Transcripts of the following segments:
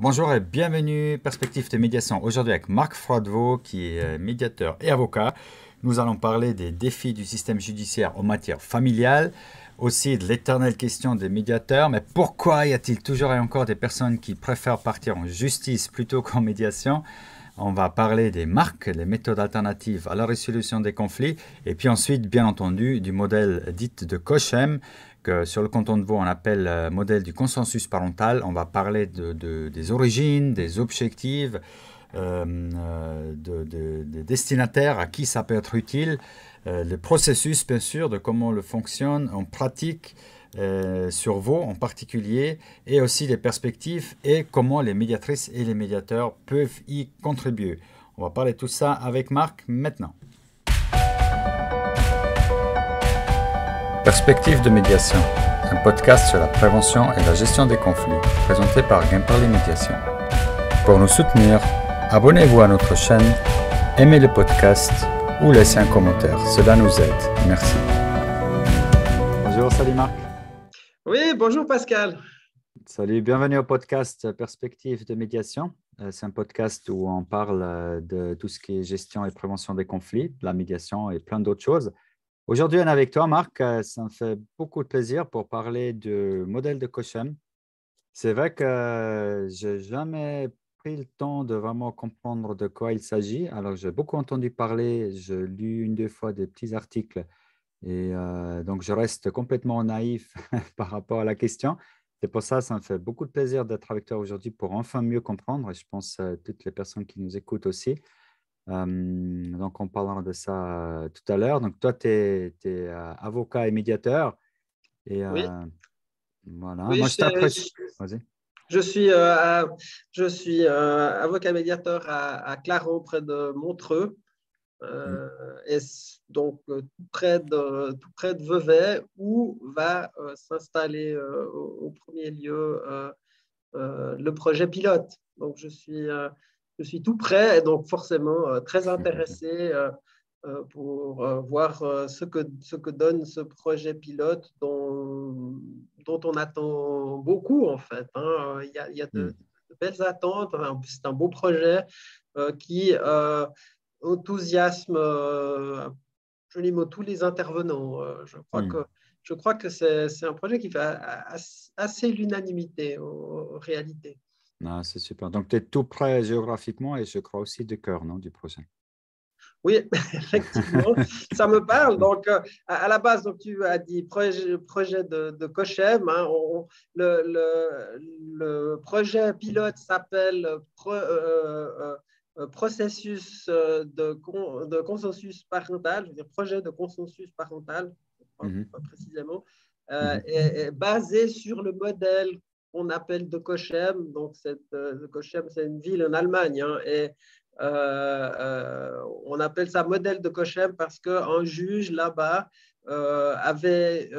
Bonjour et bienvenue Perspective de médiation. Aujourd'hui avec Marc Froidevaux qui est médiateur et avocat. Nous allons parler des défis du système judiciaire en matière familiale, aussi de l'éternelle question des médiateurs. Mais pourquoi y a-t-il toujours et encore des personnes qui préfèrent partir en justice plutôt qu'en médiation? On va parler des marques, les méthodes alternatives à la résolution des conflits, et puis ensuite, bien entendu, du modèle dit de Cochem, que sur le canton de Vaud, on appelle modèle du consensus parental. On va parler des origines, des objectifs, des destinataires, à qui ça peut être utile, le processus, bien sûr, de comment le fonctionne en pratique sur Vaud en particulier, et aussi les perspectives et comment les médiatrices et les médiateurs peuvent y contribuer. On va parler de tout ça avec Marc maintenant. Perspective de médiation, un podcast sur la prévention et la gestion des conflits, présenté par Gain-Parler Médiation. Pour nous soutenir, abonnez-vous à notre chaîne, aimez le podcast ou laissez un commentaire. Cela nous aide. Merci. Bonjour, salut Marc. Oui, bonjour Pascal. Salut, bienvenue au podcast Perspective de médiation. C'est un podcast où on parle de tout ce qui est gestion et prévention des conflits, de la médiation et plein d'autres choses. Aujourd'hui, on est avec toi, Marc. Ça me fait beaucoup de plaisir pour parler du modèle de Cochem. C'est vrai que je n'ai jamais pris le temps de vraiment comprendre de quoi il s'agit. Alors, j'ai beaucoup entendu parler, j'ai lu une, deux fois des petits articles et donc je reste complètement naïf par rapport à la question. C'est pour ça, ça me fait beaucoup de plaisir d'être avec toi aujourd'hui pour enfin mieux comprendre et je pense toutes les personnes qui nous écoutent aussi. Donc, on parlera de ça tout à l'heure. Donc, toi, tu es, avocat et médiateur. Et Oui, voilà, oui, moi, je t'apprécie. Vas-y. je suis, avocat médiateur à Clarens, près de Montreux, Mm. donc tout près de Vevey, où va s'installer au premier lieu le projet pilote. Donc, je suis tout prêt et donc forcément très intéressé pour voir ce que donne ce projet pilote dont on attend beaucoup en fait. Hein. Il y a Mm. de belles attentes. Enfin, c'est un beau projet qui enthousiasme absolument tous les intervenants. Mm. Je crois que c'est un projet qui fait assez l'unanimité en réalité. Ah, c'est super. Donc, tu es tout près géographiquement et je crois aussi de cœur, non, du projet. Oui, effectivement, ça me parle. Donc, à la base, donc, tu as dit projet de Cochem. Hein, le projet pilote s'appelle processus de consensus parental, je veux dire projet de consensus parental, Mhm. pas précisément, Mhm. est basé sur le modèle qu'on appelle de Cochem. Donc, Cochem, c'est une ville en Allemagne. Hein, et on appelle ça modèle de Cochem parce qu'un juge là-bas avait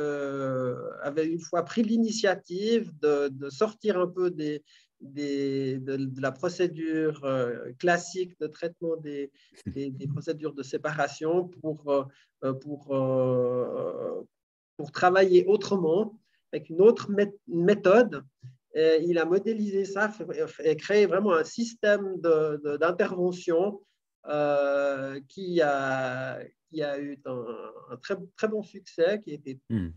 une fois pris l'initiative de sortir un peu de la procédure classique de traitement des procédures de séparation pour, pour travailler autrement, avec une autre méthode. Et il a modélisé ça et créé vraiment un système d'intervention qui a eu un très bon succès, qui a été Mm.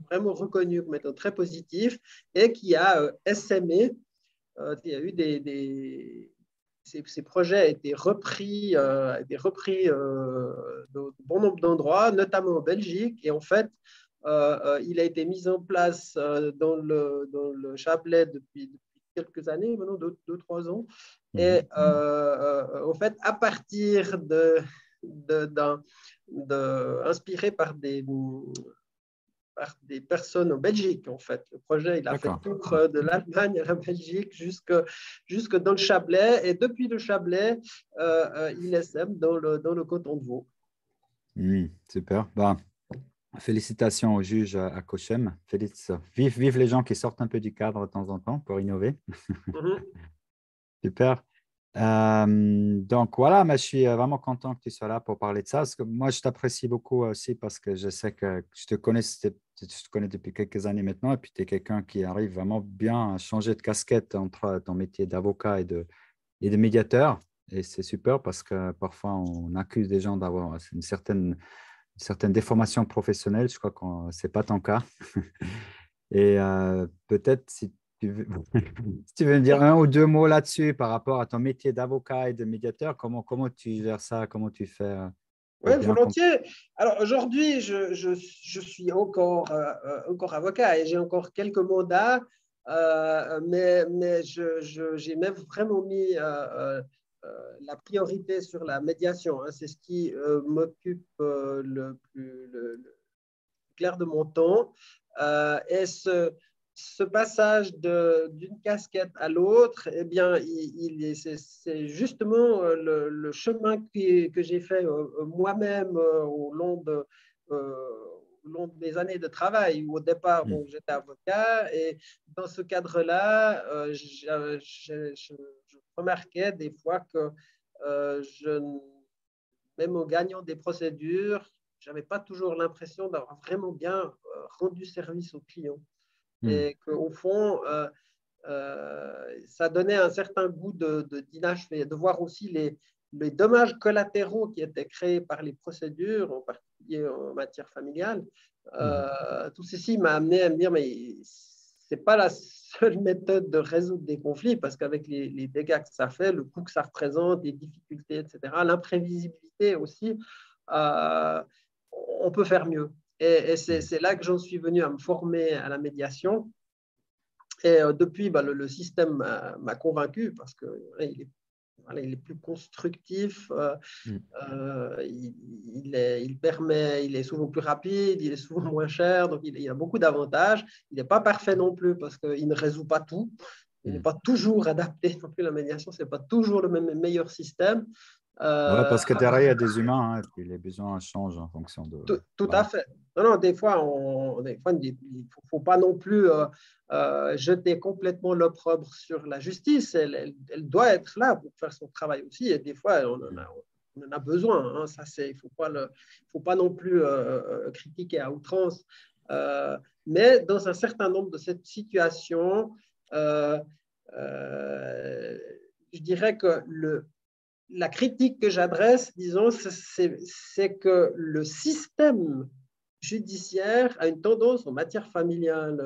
vraiment reconnu comme étant très positif et qui a essaimé. Il y a eu ces projets étaient repris de bon nombre d'endroits, notamment en Belgique. Et en fait, il a été mis en place dans le Chablais depuis quelques années, maintenant 2-3 ans. Et Mhm. en fait, à partir inspiré par des personnes en Belgique, en fait. Le projet, il a fait le D'accord. tour de l'Allemagne à la Belgique jusque dans le Chablais. Et depuis le Chablais, il SM dans le canton de Vaud. Mm. Super. Bah, félicitations au juge à Cochem. Vive, vive les gens qui sortent un peu du cadre de temps en temps pour innover. Mhm. Super. Donc voilà, mais je suis vraiment content que tu sois là pour parler de ça. Parce que moi, je t'apprécie beaucoup aussi parce que je sais que je te connais depuis quelques années maintenant et puis tu es quelqu'un qui arrive vraiment bien à changer de casquette entre ton métier d'avocat et de médiateur. Et c'est super parce que parfois on accuse des gens d'avoir une certaine déformation professionnelle. Je crois que ce n'est pas ton cas. Et peut-être si tu veux, si tu veux me dire un ou deux mots là-dessus par rapport à ton métier d'avocat et de médiateur, comment tu gères ça, comment tu fais pour Oui, bien comprendre. volontiers. Alors aujourd'hui, je suis encore avocat et j'ai encore quelques mandats, mais j'ai même vraiment mis la priorité sur la médiation, hein. C'est ce qui m'occupe le clair de mon temps. Et ce passage d'une casquette à l'autre, eh bien, c'est justement le chemin que j'ai fait moi-même au long de mes années de travail. Où au départ, Hmm. bon, j'étais avocat et dans ce cadre-là, je remarquais des fois que même en gagnant des procédures, je n'avais pas toujours l'impression d'avoir vraiment bien rendu service aux clients. Hmm. Et qu'au fond, ça donnait un certain goût d'inachevé, de voir aussi les dommages collatéraux qui étaient créés par les procédures, en particulier en matière familiale. Hmm. Tout ceci m'a amené à me dire, mais ce n'est pas la seule méthode de résoudre des conflits, parce qu'avec les dégâts que ça fait, le coût que ça représente, les difficultés, etc., l'imprévisibilité aussi, euh, on peut faire mieux. Et Hmm. c'est là que j'en suis venu à me former à la médiation. Et depuis, le système m'a convaincu parce que il est plus constructif, Hmm. il est souvent plus rapide, il est souvent moins cher, donc il a beaucoup d'avantages. Il n'est pas parfait non plus parce qu'il ne résout pas tout. Il n'est Hmm. pas toujours adapté non plus. La médiation, ce n'est pas toujours le meilleur système. Ouais, Euh, parce que derrière, il y a des humains, hein, et puis les besoins changent en fonction de. tout à Voilà. fait. Non, non, des fois, il ne faut pas non plus jeter complètement l'opprobre sur la justice. Elle doit être là pour faire son travail aussi. Et des fois, on en a besoin, hein. Ça, il ne faut pas non plus critiquer à outrance. Mais dans un certain nombre de ces situations, euh, euh, je dirais que la critique que j'adresse, disons, c'est que le système judiciaire a une tendance en matière familiale,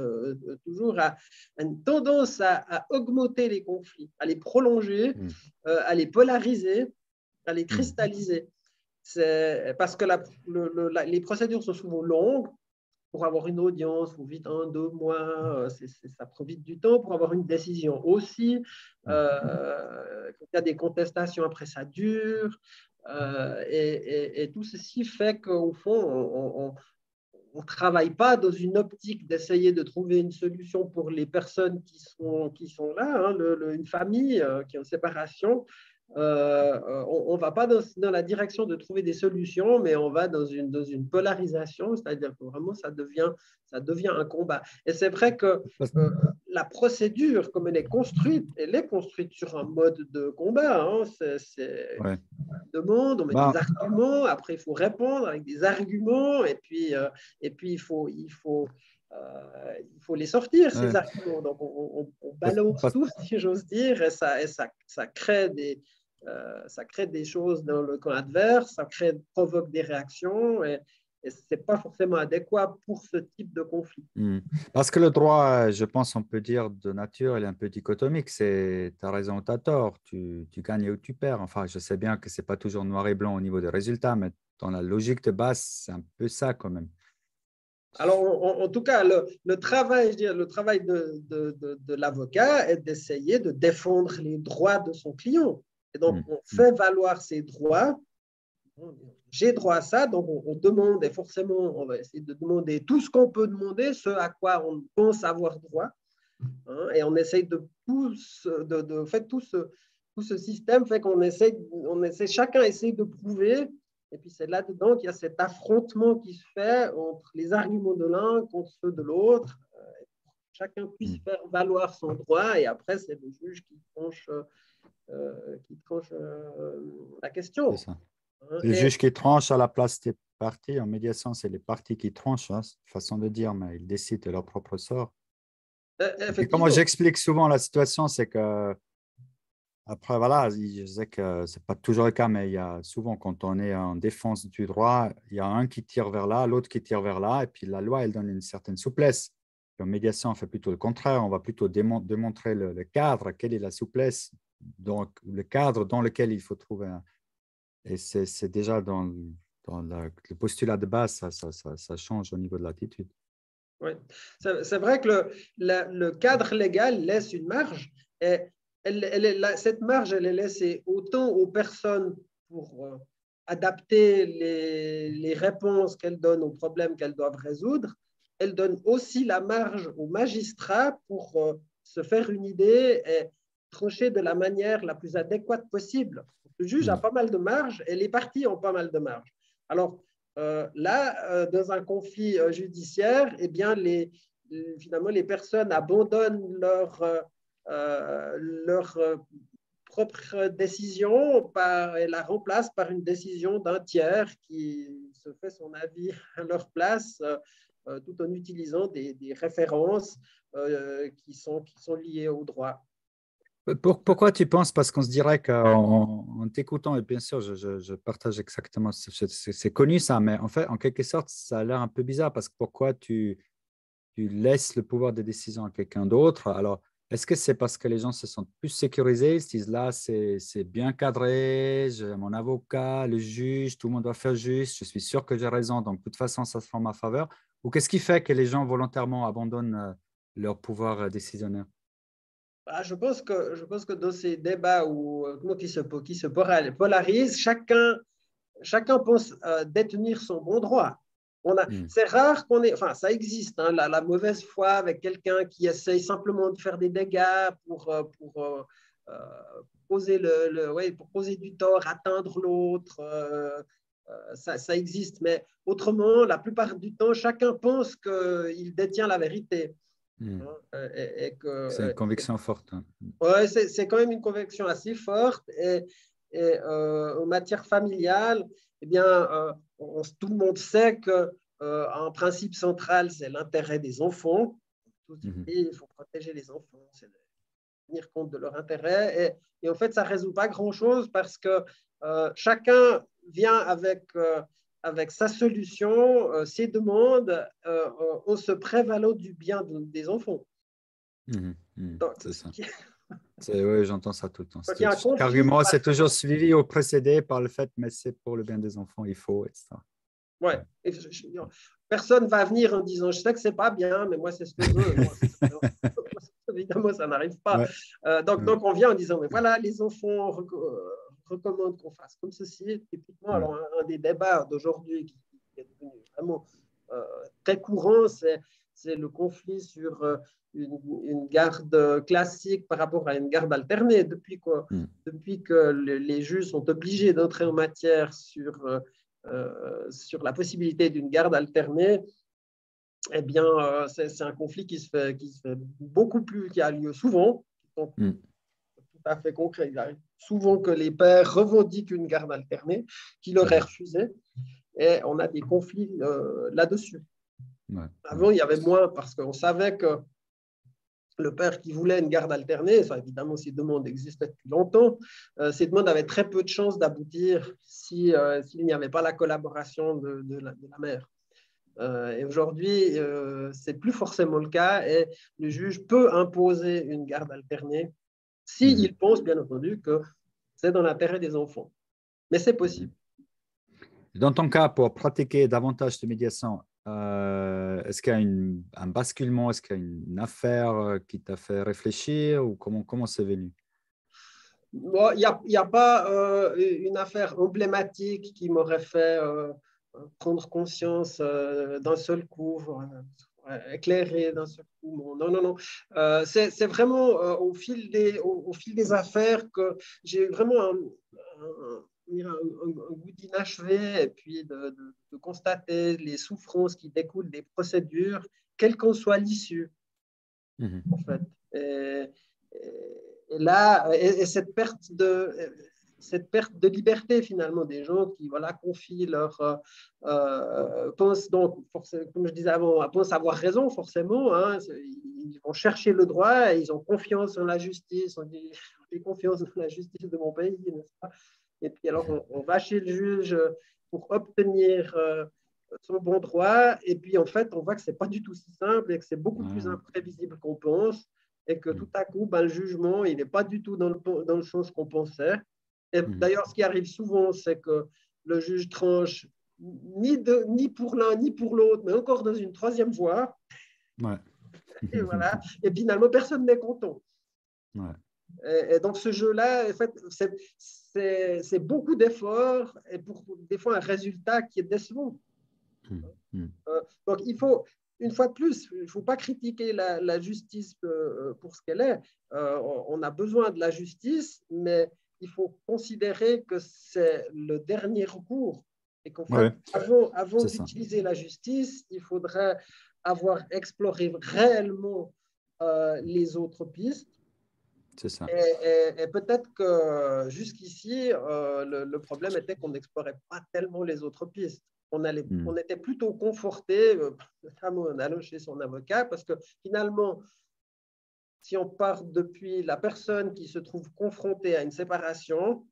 toujours à une tendance à augmenter les conflits, à les prolonger, Hmm. à les polariser, à les Hmm. cristalliser. C'est parce que les procédures sont souvent longues. Pour avoir une audience, il faut vite 1, 2 mois, ça prend vite du temps. Pour avoir une décision aussi, Hmm. quand il y a des contestations, après ça dure. Et tout ceci fait qu'au fond, on ne travaille pas dans une optique d'essayer de trouver une solution pour les personnes qui sont là, hein, une famille qui est en séparation. On ne va pas dans la direction de trouver des solutions, mais on va dans une polarisation, c'est-à-dire que vraiment ça devient un combat. Et c'est vrai que la procédure, comme elle est construite sur un mode de combat, hein. C'est Ouais. demande, on met des Ben, arguments, après il faut répondre avec des arguments, et puis il faut les sortir, ces ouais. arguments. Donc on Parce- balance parce- tout, si j'ose dire, et ça crée des choses dans le camp adverse, provoque des réactions, et ce n'est pas forcément adéquat pour ce type de conflit. Hmm. Parce que le droit, je pense, on peut dire de nature, il est un peu dichotomique. C'est tu as raison ou tu as tort. Tu gagnes ou tu perds. Enfin, je sais bien que c'est pas toujours noir et blanc au niveau des résultats, mais dans la logique de base, c'est un peu ça quand même. Alors, en tout cas, le travail, je dirais, le travail de l'avocat est d'essayer de défendre les droits de son client. Et donc, Hmm. on Hmm. fait valoir ses droits. J'ai droit à ça, donc on demande, et forcément, on va essayer de demander tout ce qu'on peut demander, ce à quoi on pense avoir droit, hein, et on essaye tout ce système fait chacun essaie de prouver, et puis c'est là-dedans qu'il y a cet affrontement qui se fait entre les arguments de l'un contre ceux de l'autre. Chacun Hmm. puisse faire valoir son droit, et après, c'est le juge qui tranche la C'est question. ça. Hein. C'est le juge qui tranche à la place des parties. En médiation, c'est les parties qui tranchent, hein, c'est une façon de dire, mais ils décident de leur propre sort. Et puis, comment Effectivement. j'explique souvent la situation, c'est que, après, voilà, je sais que ce n'est pas toujours le cas, mais il y a souvent, quand on est en défense du droit, il y a un qui tire vers là, l'autre qui tire vers là, et puis la loi, elle donne une certaine souplesse. Et en médiation, on fait plutôt le contraire, on va plutôt démontrer le cadre, quelle est la souplesse, donc le cadre dans lequel il faut trouver un. Et c'est déjà dans le postulat de base, ça change au niveau de l'attitude. Oui. C'est vrai que le cadre légal laisse une marge et cette marge, elle est laissée autant aux personnes pour adapter les réponses qu'elles donnent aux problèmes qu'elles doivent résoudre. Elle donne aussi la marge aux magistrats pour se faire une idée et trancher de la manière la plus adéquate possible. Le juge a pas mal de marge et les parties ont pas mal de marge. Alors, là, dans un conflit judiciaire, eh bien, finalement, les personnes abandonnent leur propre décision et la remplacent par une décision d'un tiers qui se fait son avis à leur place, tout en utilisant des références qui sont liées au droit. Pourquoi tu penses? Parce qu'on se dirait qu'en t'écoutant, et bien sûr, je partage exactement, c'est connu ça, mais en fait, en quelque sorte, ça a l'air un peu bizarre parce que pourquoi tu laisses le pouvoir de décision à quelqu'un d'autre? Alors, est-ce que c'est parce que les gens se sentent plus sécurisés? Ils se disent là, c'est bien cadré, j'ai mon avocat, le juge, tout le monde doit faire juste, je suis sûr que j'ai raison, donc de toute façon, ça se fait en ma faveur. Ou qu'est-ce qui fait que les gens volontairement abandonnent leur pouvoir décisionnaire? Je pense que dans ces débats qui se polarisent, chacun pense détenir son bon droit. Hmm. C'est rare qu'on ait, enfin, ça existe, hein, la mauvaise foi avec quelqu'un qui essaye simplement de faire des dégâts euh, ouais, pour causer du tort, atteindre l'autre. Ça existe, mais autrement, la plupart du temps, chacun pense qu'il détient la vérité. Hmm. Hein, C'est une conviction forte, hein. ouais, c'est quand même une conviction assez forte. En matière familiale, eh bien, tout le monde sait qu'un principe central, c'est l'intérêt des enfants. Mhm. Il faut protéger les enfants, c'est de tenir compte de leur intérêt. Et en fait, ça ne résout pas grand-chose parce que chacun vient avec sa solution, ses demandes, en se prévalant du bien des enfants. Mhm. Mhm. Donc, C'est ça. Oui, j'entends ça tout le temps. quand il y a un Chaque conflit, argument, c'est toujours suivi ou précédé par le fait, mais c'est pour le bien des enfants, il faut, etc. ouais. Personne va venir en disant je sais que c'est pas bien, mais moi c'est ce que je veux. Non, évidemment, ça n'arrive pas. Ouais. Donc on vient en disant mais voilà, les enfants recommandent qu'on fasse comme ceci. Typiquement, Ouais. alors un des débats d'aujourd'hui qui est devenu vraiment très courant, c'est le conflit sur une garde classique par rapport à une garde alternée. Mm. Depuis que les juges sont obligés d'entrer en matière sur la possibilité d'une garde alternée, eh bien, c'est un conflit qui se fait beaucoup plus, qui a lieu souvent, donc Mm. tout à fait concret. Il arrive souvent que les pères revendiquent une garde alternée qui leur est Mhm. refusée, et on a des conflits là-dessus. Ouais. Ouais. Avant, il y avait moins parce qu'on savait que le père qui voulait une garde alternée, ça évidemment, ces demandes existaient depuis longtemps, ces demandes avaient très peu de chances d'aboutir s'il n'y avait pas la collaboration de la mère. Et aujourd'hui, c'est plus forcément le cas et le juge peut imposer une garde alternée Mhm. s'il pense, bien entendu, que c'est dans l'intérêt des enfants. Mais c'est Mhm. possible. Dans ton cas, pour pratiquer davantage de médiation, est-ce qu'il y a un basculement, est-ce qu'il y a une affaire qui t'a fait réfléchir ou comment c'est venu? Bon, il n'y a pas une affaire emblématique qui m'aurait fait prendre conscience d'un seul coup, éclairer d'un seul coup. Non, non, non. C'est vraiment au fil des affaires que j'ai vraiment un goût d'inachevé et puis de constater les souffrances qui découlent des procédures, quelle qu'en soit l'issue, Mhm. en fait. Et Et là, cette perte de liberté finalement des gens qui voilà, confient leur pensent donc comme je disais avant, pensent avoir raison forcément, hein, ils vont chercher le droit, ils ont confiance en la justice, on dit j'ai confiance en la justice de mon pays, n'est-ce pas? Et puis alors on va chez le juge pour obtenir son bon droit, et puis en fait on voit que c'est pas du tout si simple et que c'est beaucoup plus imprévisible qu'on pense, et que tout à coup le jugement il n'est pas du tout dans le sens qu'on pensait. Et d'ailleurs, ce qui arrive souvent, c'est que le juge tranche ni pour l'un ni pour l'autre, mais encore dans une troisième voie. Ouais. Et voilà. Et finalement, personne n'est content. Ouais. Et donc, ce jeu-là, en fait, c'est beaucoup d'efforts et pour des fois un résultat qui est décevant. Donc, il faut, une fois de plus, il ne faut pas critiquer la justice pour ce qu'elle est. On a besoin de la justice, mais il faut considérer que c'est le dernier recours et qu'en fait, avant d'utiliser la justice, il faudrait avoir exploré réellement les autres pistes. C'est ça. Et peut-être que jusqu'ici, le problème était qu'on n'explorait pas tellement les autres pistes. On était plutôt conforté, notamment en allant chez son avocat, parce que finalement, si on part depuis la personne qui se trouve confrontée à une séparation,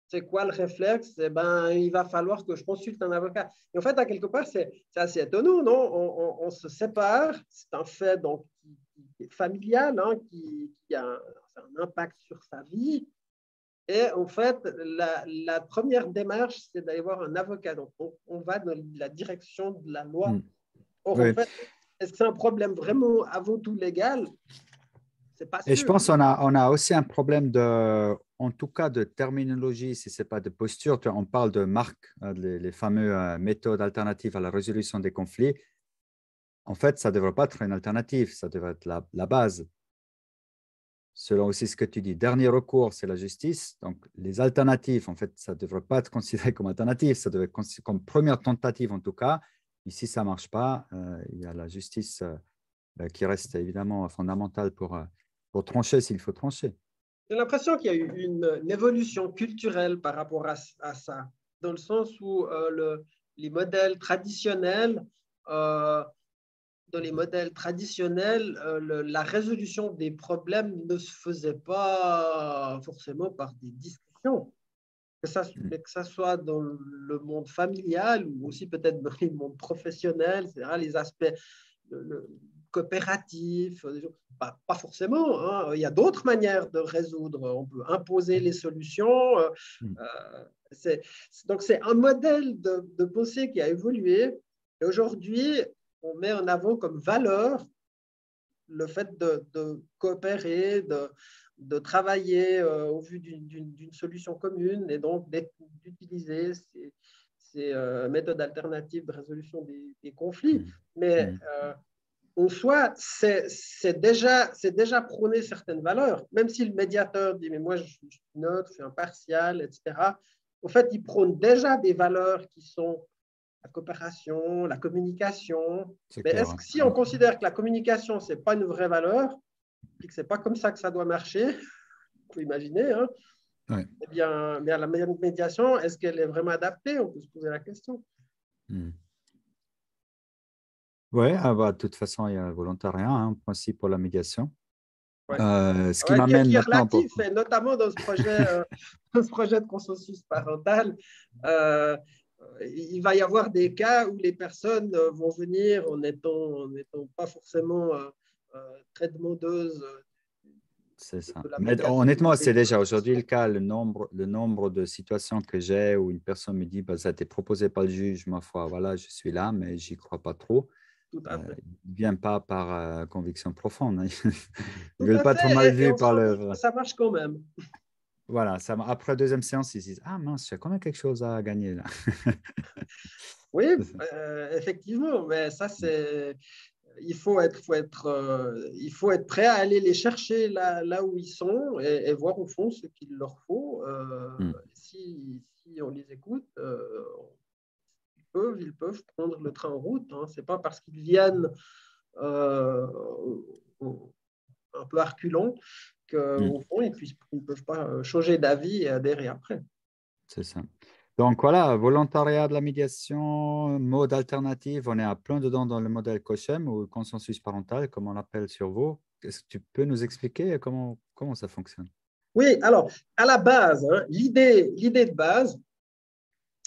c'est quoi le réflexe? Eh ben, il va falloir que je consulte un avocat. Et en fait, à quelque part, c'est assez étonnant, non? On se sépare, c'est un fait donc, qui est familial, hein, qui a un impact sur sa vie. Et en fait, la première démarche, c'est d'aller voir un avocat. Donc, on va dans la direction de la loi. Or, en fait, est-ce que c'est un problème vraiment avant tout légal? C'est pas sûr. Et je pense qu'on a aussi un problème en tout cas de terminologie, si ce n'est pas de posture. On parle de marques, les fameuses méthodes alternatives à la résolution des conflits. En fait, ça ne devrait pas être une alternative, ça devrait être la base. Selon aussi ce que tu dis, dernier recours, c'est la justice. Donc, les alternatives, en fait, ça ne devrait pas être considéré comme alternative, ça devrait être considéré comme première tentative en tout cas. Et si ça ne marche pas, il y a la justice qui reste évidemment fondamentale pour trancher s'il faut trancher. J'ai l'impression qu'il y a eu une évolution culturelle par rapport à ça, dans le sens où les modèles traditionnels, dans les modèles traditionnels, la résolution des problèmes ne se faisait pas forcément par des discussions, que ça soit dans le monde familial ou aussi peut-être dans le monde professionnel, c'est-à-dire les aspects coopératifs, pas forcément, hein. Il y a d'autres manières de résoudre, on peut imposer les solutions. Donc c'est un modèle de pensée qui a évolué et aujourd'hui, on met en avant comme valeur le fait de coopérer, de travailler au vu d'une solution commune et donc d'utiliser ces méthodes alternatives de résolution des conflits. Mais en soi, c'est déjà prôner certaines valeurs, même si le médiateur dit mais moi je suis neutre, je suis impartial, etc. En fait, il prône déjà des valeurs qui sont la coopération, la communication. Mais est-ce que si on considère que la communication, ce n'est pas une vraie valeur, et que ce n'est pas comme ça que ça doit marcher, il faut imaginer, hein, eh bien, la médiation, est-ce qu'elle est vraiment adaptée? On peut se poser la question. Oui, de toute façon, il y a un volontariat, hein, en principe pour la médiation. Ouais. Ce qui m'amène qui est maintenant relatif, et notamment dans ce projet de consensus parental, il va y avoir des cas où les personnes vont venir en n'étant pas forcément très demandeuses. C'est ça. Mais honnêtement, c'est déjà aujourd'hui le cas. Le nombre de situations que j'ai où une personne me dit ça a été proposé par le juge, ma foi, voilà, je suis là, mais j'y crois pas trop. Tout à fait. Il ne vient pas par conviction profonde. Ils ne Tout veulent à pas être mal fait, et vus on par s'en leur. doute, ça marche quand même. Voilà, après la deuxième séance, ils disent ah mince, j'ai quand même quelque chose à gagner là. Oui, effectivement, mais ça, c'est. Il faut être prêt à aller les chercher là où ils sont et voir au fond ce qu'il leur faut. Si on les écoute, ils peuvent prendre le train en route. Hein. Ce n'est pas parce qu'ils viennent un peu à reculons qu'au fond, ils ne peuvent pas changer d'avis et adhérer après. C'est ça. Donc voilà, volontariat de la médiation, mode alternatif, on est à plein dedans dans le modèle COCHEM ou consensus parental, comme on l'appelle sur vous. Est-ce que tu peux nous expliquer comment ça fonctionne? Oui, alors, à la base, hein, l'idée de base,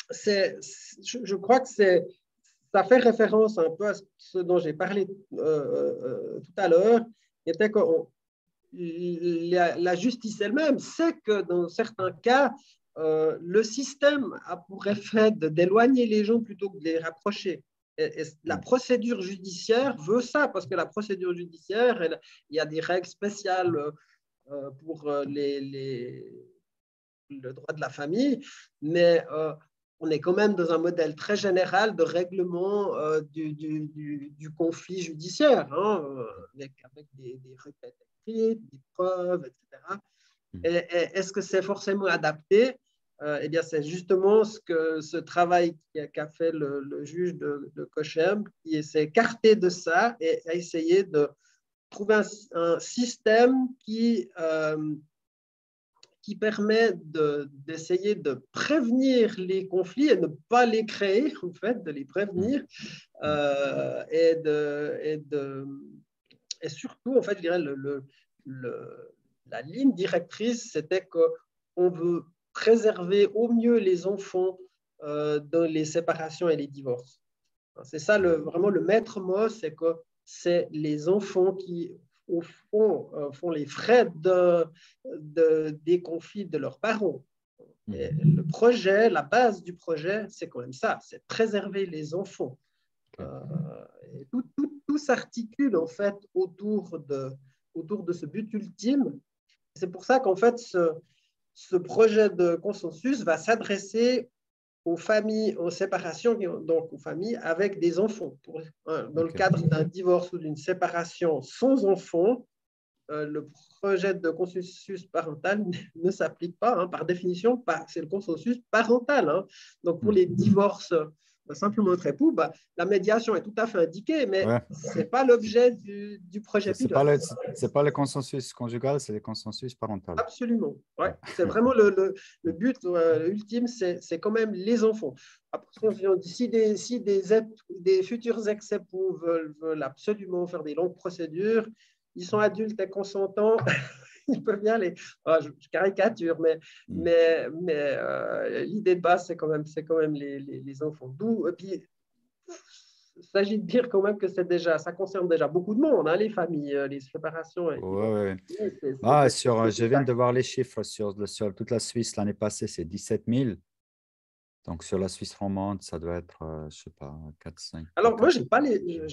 je crois que ça fait référence un peu à ce dont j'ai parlé tout à l'heure, qui était que la justice elle-même sait que dans certains cas, le système a pour effet d'éloigner les gens plutôt que de les rapprocher. Et la procédure judiciaire veut ça, parce que la procédure judiciaire, il y a des règles spéciales pour le droit de la famille, mais on est quand même dans un modèle très général de règlement du conflit judiciaire, hein, avec des requêtes écrites, des preuves, etc. Est-ce que c'est forcément adapté? Eh bien, c'est justement ce travail qu'a fait le juge de Cochem, qui s'est écarté de ça et a essayé de trouver un système qui permet d'essayer de prévenir les conflits et ne pas les créer, en fait, de les prévenir. Et surtout, en fait, je dirais, la ligne directrice, c'était qu'on veut préserver au mieux les enfants dans les séparations et les divorces. C'est ça vraiment le maître mot, c'est que c'est les enfants qui, au fond, font les frais des conflits de leurs parents. Et le projet, la base du projet, c'est quand même ça, c'est préserver les enfants. Et tout s'articule en fait autour de ce but ultime. C'est pour ça qu'en fait, ce projet de consensus va s'adresser aux familles en séparation, donc aux familles avec des enfants. Dans le cadre d'un divorce ou d'une séparation sans enfants, le projet de consensus parental ne s'applique pas, hein, par définition, c'est le consensus parental. Hein. Donc pour les divorces simplement entre époux, la médiation est tout à fait indiquée, mais ce n'est pas l'objet du projet pilote. Ce n'est pas le consensus conjugal, c'est le consensus parental. Absolument. Ouais. C'est vraiment le but ultime, c'est quand même les enfants. Après, si des futurs ex-époux veulent absolument faire des longues procédures, ils sont adultes et consentants, ils peuvent y aller. Je caricature, mais l'idée de base, c'est quand même les enfants. D'où, puis, il s'agit de dire quand même que ça concerne déjà beaucoup de monde, hein, les familles, les séparations. Je viens de voir les chiffres sur toute la Suisse l'année passée, c'est 17 000. Donc, sur la Suisse romande, ça doit être, je ne sais pas, 4, 5. Alors, moi, je n'ai pas les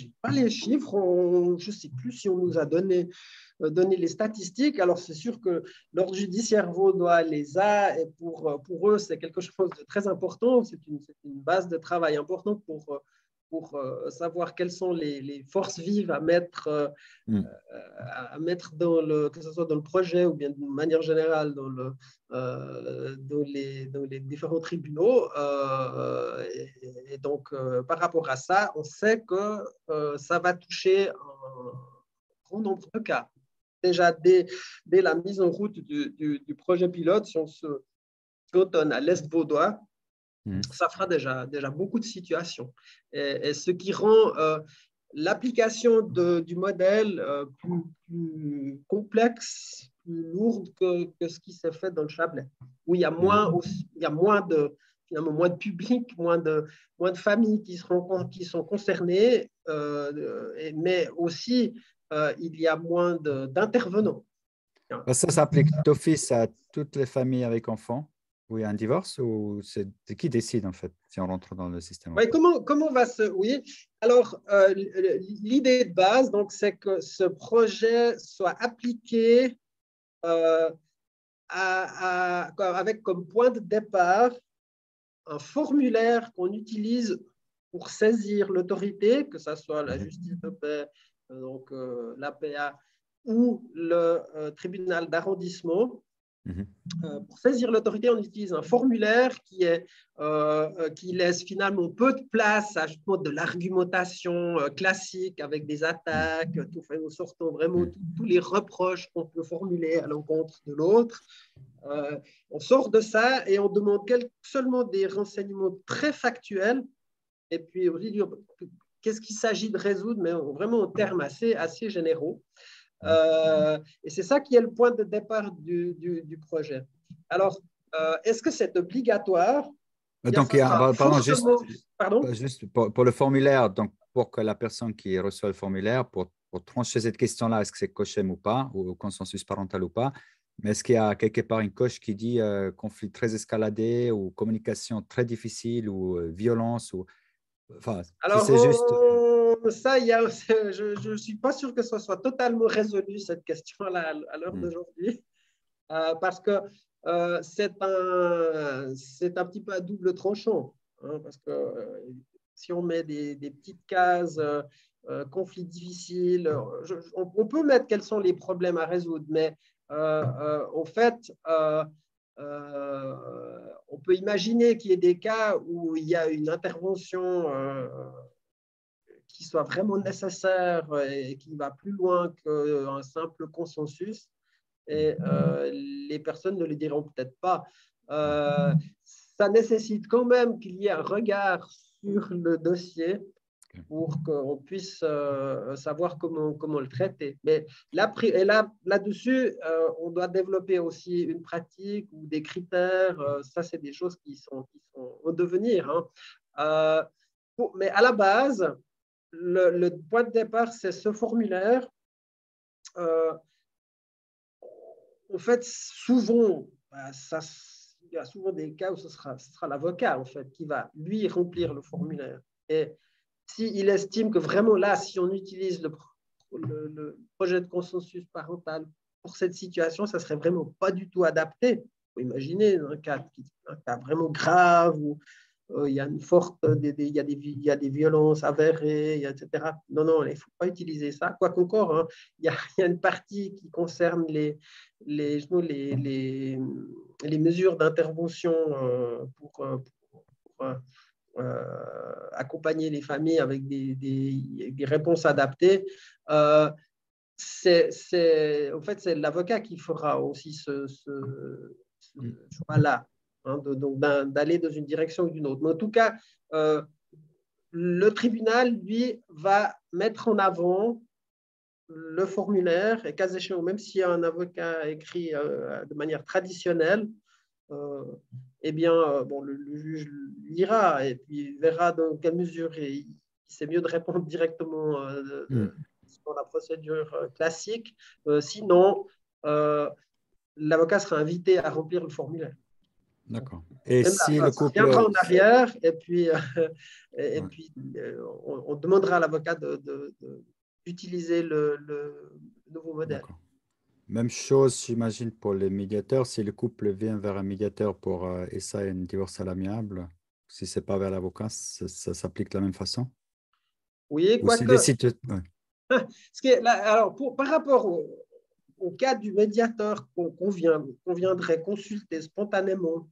chiffres. Je ne sais plus si on nous a donné les statistiques. Alors, c'est sûr que l'ordre judiciaire vaudois les a, et pour eux, c'est quelque chose de très important. C'est une base de travail importante pour savoir quelles sont les forces vives à mettre que ce soit dans le projet ou bien de manière générale dans les différents tribunaux. Et donc, par rapport à ça, on sait que ça va toucher un grand nombre de cas. Déjà, dès la mise en route du projet pilote, si on se cantonne à l'Est vaudois, ça fera déjà beaucoup de situations. Et ce qui rend l'application du modèle plus complexe, plus lourde que ce qui s'est fait dans le Chablais, où il y a moins de public, moins de familles qui sont concernées, mais aussi il y a moins d'intervenants. Ça s'applique d'office à toutes les familles avec enfants où il y a un divorce, ou c'est qui décide en fait si on rentre dans le système? Oui, comment va se... Oui, alors l'idée de base, donc, c'est que ce projet soit appliqué avec comme point de départ un formulaire qu'on utilise pour saisir l'autorité, que ce soit la justice de paix, donc l'APA, ou le tribunal d'arrondissement, Mhm. Pour saisir l'autorité, on utilise un formulaire qui laisse finalement peu de place à justement de l'argumentation classique avec des attaques, nous sortons vraiment tous les reproches qu'on peut formuler à l'encontre de l'autre. On sort de ça et on demande seulement des renseignements très factuels et puis aussi dire qu'est-ce qu'il s'agit de résoudre, mais vraiment en termes assez généraux. Et c'est ça qui est le point de départ du projet. Alors, est-ce que c'est obligatoire? Bien, Donc, ça sera pardon, fortement… Pardon? juste pour le formulaire, donc pour que la personne qui reçoit le formulaire, pour trancher cette question-là, est-ce que c'est COCHEM ou pas, ou consensus parental ou pas, mais est-ce qu'il y a quelque part une coche qui dit conflit très escaladé, ou communication très difficile, ou violence, ou… Enfin, si Alors, c'est juste… ça, je ne suis pas sûr que ce soit totalement résolu, cette question-là, à l'heure d'aujourd'hui, parce que c'est un petit peu à double tranchant, hein, parce que si on met des petites cases, conflits difficiles, on peut mettre quels sont les problèmes à résoudre, mais en fait, on peut imaginer qu'il y ait des cas où il y a une intervention qui soit vraiment nécessaire et qui va plus loin qu'un simple consensus. Et les personnes ne le diront peut-être pas. Ça nécessite quand même qu'il y ait un regard sur le dossier pour qu'on puisse savoir comment le traiter. Mais là-dessus, on doit développer aussi une pratique ou des critères. Ça, c'est des choses qui sont au devenir. Hein. Mais à la base, le point de départ, c'est ce formulaire. En fait, souvent, il y a souvent des cas où ce sera l'avocat en fait, qui va, lui, remplir le formulaire. Et s'il estime que vraiment là, si on utilise le projet de consensus parental pour cette situation, ça ne serait vraiment pas du tout adapté. Il faut imaginer un cas vraiment grave où il y a une forte, il y a des violences avérées, etc. Non, il ne faut pas utiliser ça. Quoi qu'encore, hein, il y a une partie qui concerne les mesures d'intervention pour accompagner les familles avec des réponses adaptées. En fait, c'est l'avocat qui fera aussi ce choix-là, hein, donc d'aller dans une direction ou d'une autre. Mais en tout cas, le tribunal, lui, va mettre en avant le formulaire et cas échéant, même s'il y a un avocat écrit de manière traditionnelle, eh bien, le juge lira et puis verra dans quelle mesure c'est mieux de répondre directement dans la procédure classique. Sinon, l'avocat sera invité à remplir le formulaire. D'accord. Et Même si là, le ça couple… reviendra en arrière et puis, Ouais. on demandera à l'avocat d'utiliser le nouveau modèle. D'accord. Même chose, j'imagine, pour les médiateurs. Si le couple vient vers un médiateur pour essayer un divorce à l'amiable, si ce n'est pas vers l'avocat, ça s'applique de la même façon? Oui, Ou si quoique, décide… Ouais. alors par rapport au cas du médiateur qu'on viendrait consulter spontanément,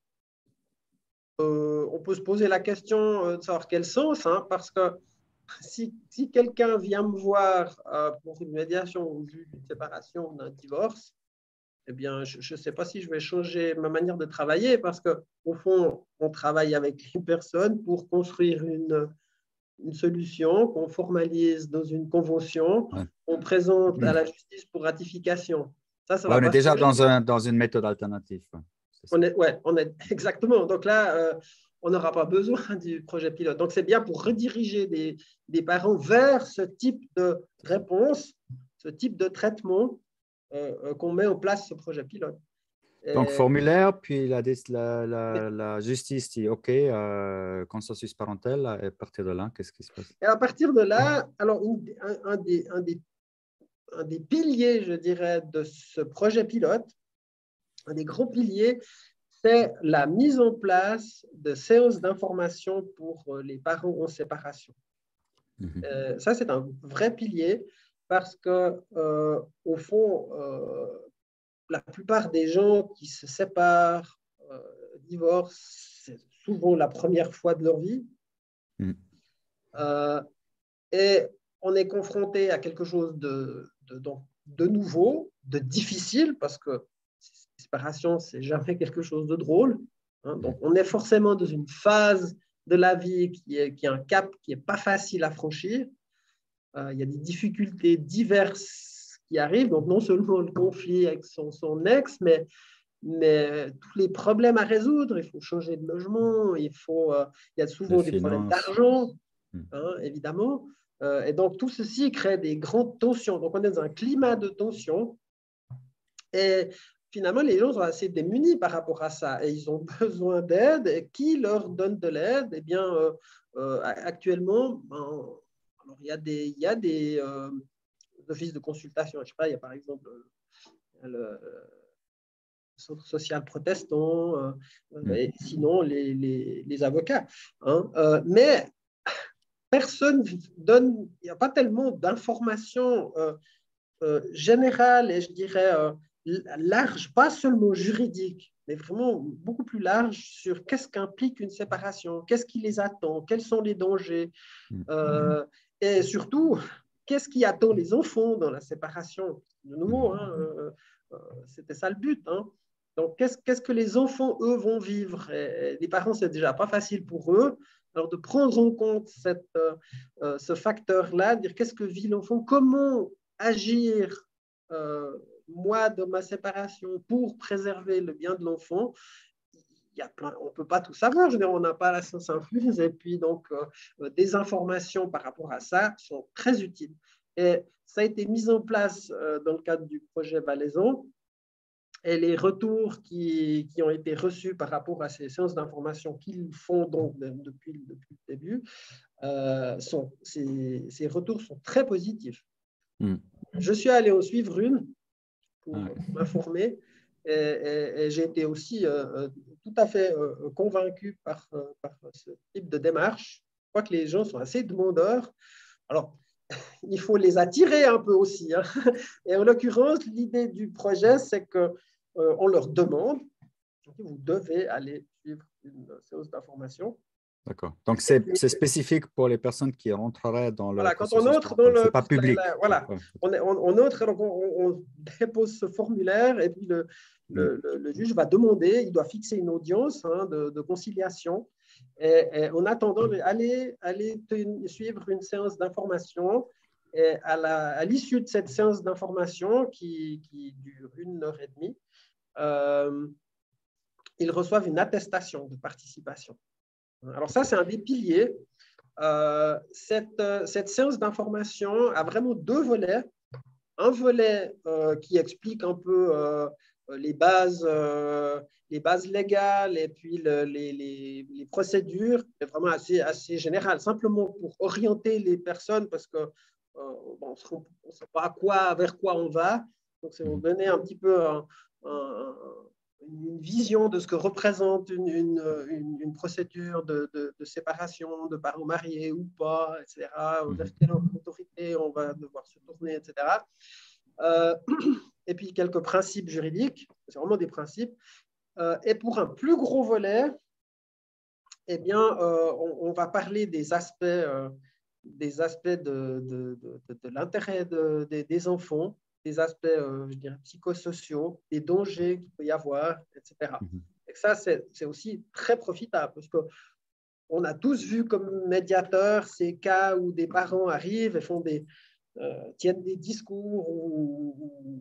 on peut se poser la question de savoir quel sens, hein, parce que si quelqu'un vient me voir pour une médiation ou d'une séparation ou d'un divorce, eh bien, je ne sais pas si je vais changer ma manière de travailler parce qu'au fond, on travaille avec les personnes pour construire une solution qu'on formalise dans une convention, Ouais. on présente à la justice pour ratification. Ça Ouais, va on est pas déjà changer. dans une méthode alternative. Ouais. C'est ça. On est exactement. Donc là, on n'aura pas besoin du projet pilote. Donc c'est bien pour rediriger des parents vers ce type de réponse, ce type de traitement qu'on met en place ce projet pilote. Donc, Et, formulaire, puis la justice dit OK, consensus parental, et à partir de là, qu'est-ce qui se passe? et à partir de là, alors un des piliers, je dirais, de ce projet pilote, un des gros piliers, c'est la mise en place de séances d'information pour les parents en séparation. Ça, c'est un vrai pilier parce que, au fond, la plupart des gens qui se séparent, divorcent, c'est souvent la première fois de leur vie. Mm. Et on est confronté à quelque chose de nouveau, de difficile, parce que la séparation, c'est jamais quelque chose de drôle. Hein. Donc, on est forcément dans une phase de la vie qui est un cap qui n'est pas facile à franchir. Il y a des difficultés diverses qui arrivent. Donc, non seulement le conflit avec son ex, mais tous les problèmes à résoudre. Il faut changer de logement, il y a souvent des problèmes d'argent, hein, évidemment. Et donc, tout ceci crée des grandes tensions. Donc, on est dans un climat de tension. Et finalement, les gens sont assez démunis par rapport à ça. Et ils ont besoin d'aide. Et qui leur donne de l'aide? Eh bien, actuellement, alors, il y a des offices de consultation. Je ne sais pas, il y a par exemple le centre social protestant, et sinon les avocats. Hein. Mais personne donne, il n'y a pas tellement d'informations générales et je dirais larges, pas seulement juridiques, mais vraiment beaucoup plus larges sur qu'est-ce qu'implique une séparation, qu'est-ce qui les attend, quels sont les dangers, et surtout, qu'est-ce qui attend les enfants dans la séparation. De nouveau, hein, c'était ça le but. Hein. Donc, qu'est-ce que les enfants, eux, vont vivre? Et les parents, c'est déjà pas facile pour eux. Alors, de prendre en compte ce facteur-là, dire qu'est-ce que vit l'enfant, comment agir, moi, de ma séparation, pour préserver le bien de l'enfant. On ne peut pas tout savoir, je veux dire, on n'a pas la science infuse, et puis donc des informations par rapport à ça sont très utiles. Et ça a été mis en place dans le cadre du projet Valaison. Et les retours qui ont été reçus par rapport à ces séances d'information qu'ils font donc depuis le début, ces retours sont très positifs. Je suis allé en suivre une pour m'informer et j'ai été aussi tout à fait convaincu par ce type de démarche. Je crois que les gens sont assez demandeurs. Alors, il faut les attirer un peu aussi. Hein. Et en l'occurrence, l'idée du projet, c'est qu'on leur demande, vous devez aller suivre une séance d'information. D'accord. Donc, c'est spécifique pour les personnes qui rentreraient dans le voilà, processus. Quand on entre dans le... C'est pas public. Voilà, ouais. on entre, donc on dépose ce formulaire et puis le juge va demander, il doit fixer une audience de conciliation. Et en attendant, allez suivre une séance d'information. Et à l'issue de cette séance d'information qui dure 1h30, ils reçoivent une attestation de participation. Alors ça, c'est un des piliers. Cette séance d'information a vraiment deux volets. Un volet qui explique un peu les bases légales et puis les procédures, c'est vraiment assez général, simplement pour orienter les personnes parce que on ne sait pas vers quoi on va. Donc, c'est pour donner un petit peu une vision de ce que représente une procédure de séparation de parents mariés ou pas, etc. Vers quelle autorité on va devoir se tourner, etc. Et puis quelques principes juridiques, c'est vraiment des principes. Et pour un plus gros volet, eh bien, on va parler des aspects de l'intérêt des enfants, des aspects, je dirais, psychosociaux, des dangers qu'il peut y avoir, etc. Et ça, c'est aussi très profitable parce qu'on a tous vu comme médiateurs ces cas où des parents arrivent et tiennent des discours où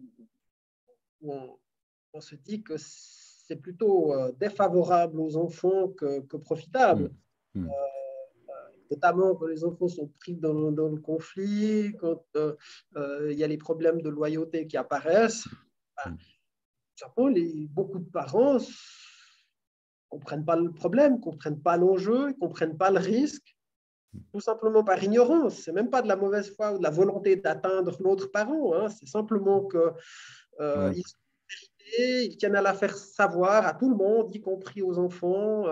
on se dit que c'est plutôt défavorable aux enfants que profitable. Notamment quand les enfants sont pris dans le conflit, quand il y a les problèmes de loyauté qui apparaissent. Beaucoup de parents ne comprennent pas le problème, ne comprennent pas l'enjeu, ne comprennent pas le risque, tout simplement par ignorance. Ce n'est même pas de la mauvaise foi ou de la volonté d'atteindre l'autre parent. Hein. C'est simplement qu'ils tiennent à la faire savoir à tout le monde, y compris aux enfants.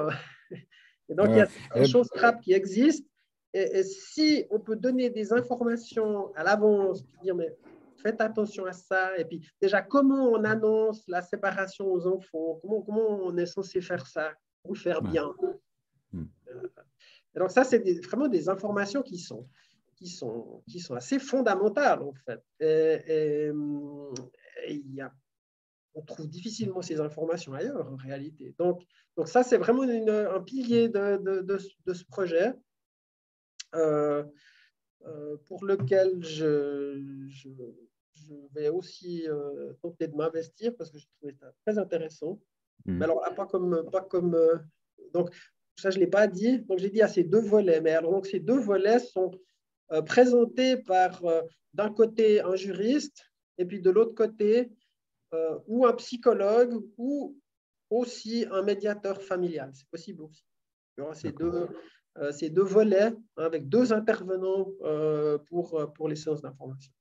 Et donc, il y a des choses trappes qui existent. Et si on peut donner des informations à l'avance, dire, mais faites attention à ça. Et puis, déjà, comment on annonce la séparation aux enfants? Comment on est censé faire ça pour le faire bien? Mm. Et donc, ça, c'est vraiment des informations qui sont assez fondamentales, en fait. On trouve difficilement ces informations ailleurs, en réalité. Donc ça, c'est vraiment un pilier de ce projet pour lequel je vais aussi tenter de m'investir parce que je trouvais ça très intéressant. Mais alors, donc, ça, je ne l'ai pas dit. Donc, j'ai dit à ces deux volets. Mais alors, donc, ces deux volets sont présentés par, d'un côté, un juriste et puis de l'autre côté, ou un psychologue ou aussi un médiateur familial. C'est possible aussi. Il y aura ces deux volets avec deux intervenants pour les séances d'information.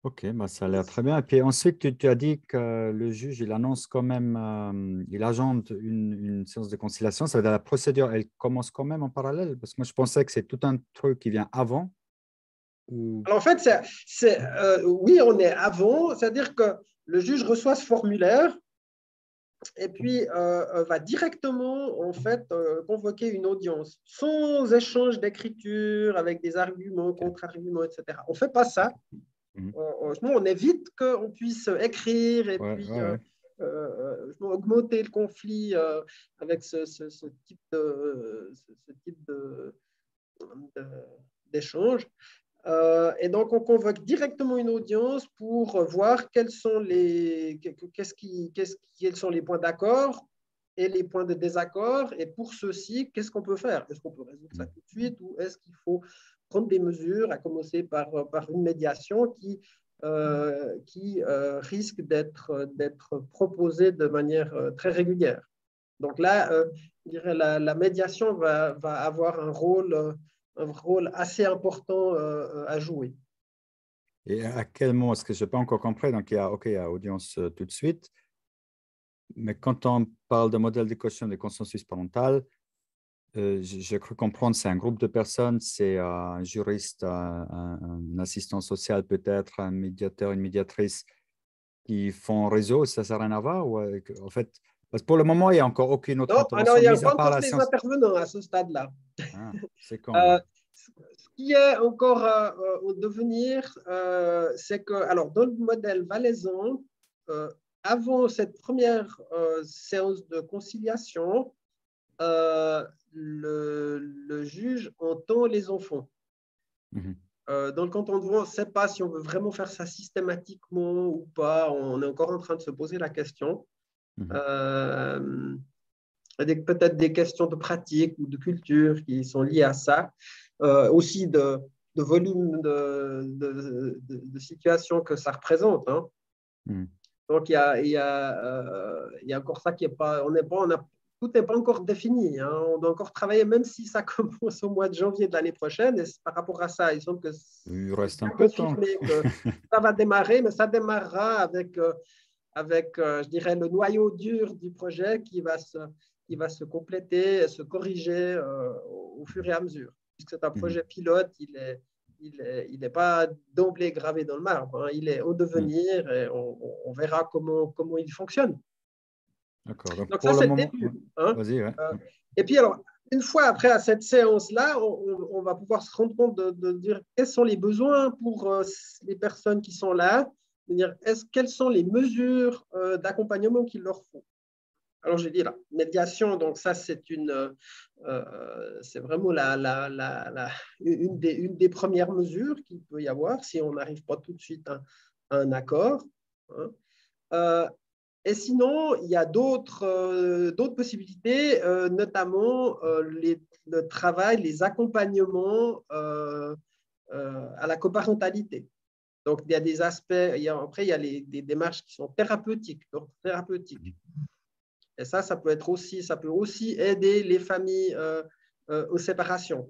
Ok, bah ça a l'air très bien. Et puis ensuite, tu as dit que le juge, il annonce quand même, il agende une séance de conciliation. Ça veut dire la procédure, elle commence quand même en parallèle? Parce que moi, je pensais que c'est tout un truc qui vient avant. Ou... Alors en fait, oui, on est avant, c'est-à-dire que le juge reçoit ce formulaire et puis va directement en fait convoquer une audience sans échange d'écriture avec des arguments, contre-arguments, etc. On ne fait pas ça. On évite qu'on puisse écrire et puis augmenter le conflit avec ce type d'échange. Et donc, on convoque directement une audience pour voir quels sont les points d'accord et les points de désaccord. Et pour ceux-ci, qu'est-ce qu'on peut faire? Est-ce qu'on peut résoudre ça tout de suite ou est-ce qu'il faut prendre des mesures, à commencer par une médiation qui risque d'être proposée de manière très régulière? Donc là, je dirais la médiation va avoir un rôle assez important à jouer. Et à quel moment? Est-ce que je n'ai pas encore compris? Donc, il y a audience tout de suite. Mais quand on parle de modèle de caution de consensus parental, j'ai cru comprendre, c'est un groupe de personnes, c'est un juriste, un assistant social peut-être, un médiateur, une médiatrice qui font réseau, ça n'a rien à voir? Ou, en fait, parce que pour le moment, il n'y a encore aucune autre Non, alors intervention, il n'y a mise à pas part encore la les séance. intervenants à ce stade-là. Ah, c'est quand là? Ce qui est encore au devenir, c'est que, alors, dans le modèle valaisan, avant cette première séance de conciliation, le juge entend les enfants. Dans le canton de Vaud, on ne sait pas si on veut vraiment faire ça systématiquement ou pas. On est encore en train de se poser la question. Peut-être des questions de pratique ou de culture qui sont liées à ça. Aussi de volume de situation que ça représente. Hein. Donc, il y a encore ça qui n'est pas, tout n'est pas encore défini. Hein. On doit encore travailler, même si ça commence au mois de janvier de l'année prochaine. Et par rapport à ça, il semble que il reste un peu de temps. Que ça va démarrer, mais ça démarrera avec je dirais, le noyau dur du projet qui va se compléter et se corriger au fur et à mesure. Puisque c'est un projet pilote, il n'est pas d'emblée gravé dans le marbre. Hein. Il est au devenir et on verra comment il fonctionne. D'accord. Donc pour ça, le c'est moment, le début. Hein. vas-y. Ouais. Et puis, alors, une fois après à cette séance-là, on va pouvoir se rendre compte de dire quels sont les besoins pour les personnes qui sont là, de dire quelles sont les mesures d'accompagnement qu'il leur faut. Alors, j'ai dit la médiation, donc ça, c'est vraiment une des premières mesures qu'il peut y avoir si on n'arrive pas tout de suite à un accord. Hein. Et sinon, il y a d'autres possibilités, notamment le travail, les accompagnements à la coparentalité. Donc, il y a des aspects, après, il y a des démarches qui sont thérapeutiques. Et ça peut aussi aider les familles aux séparations.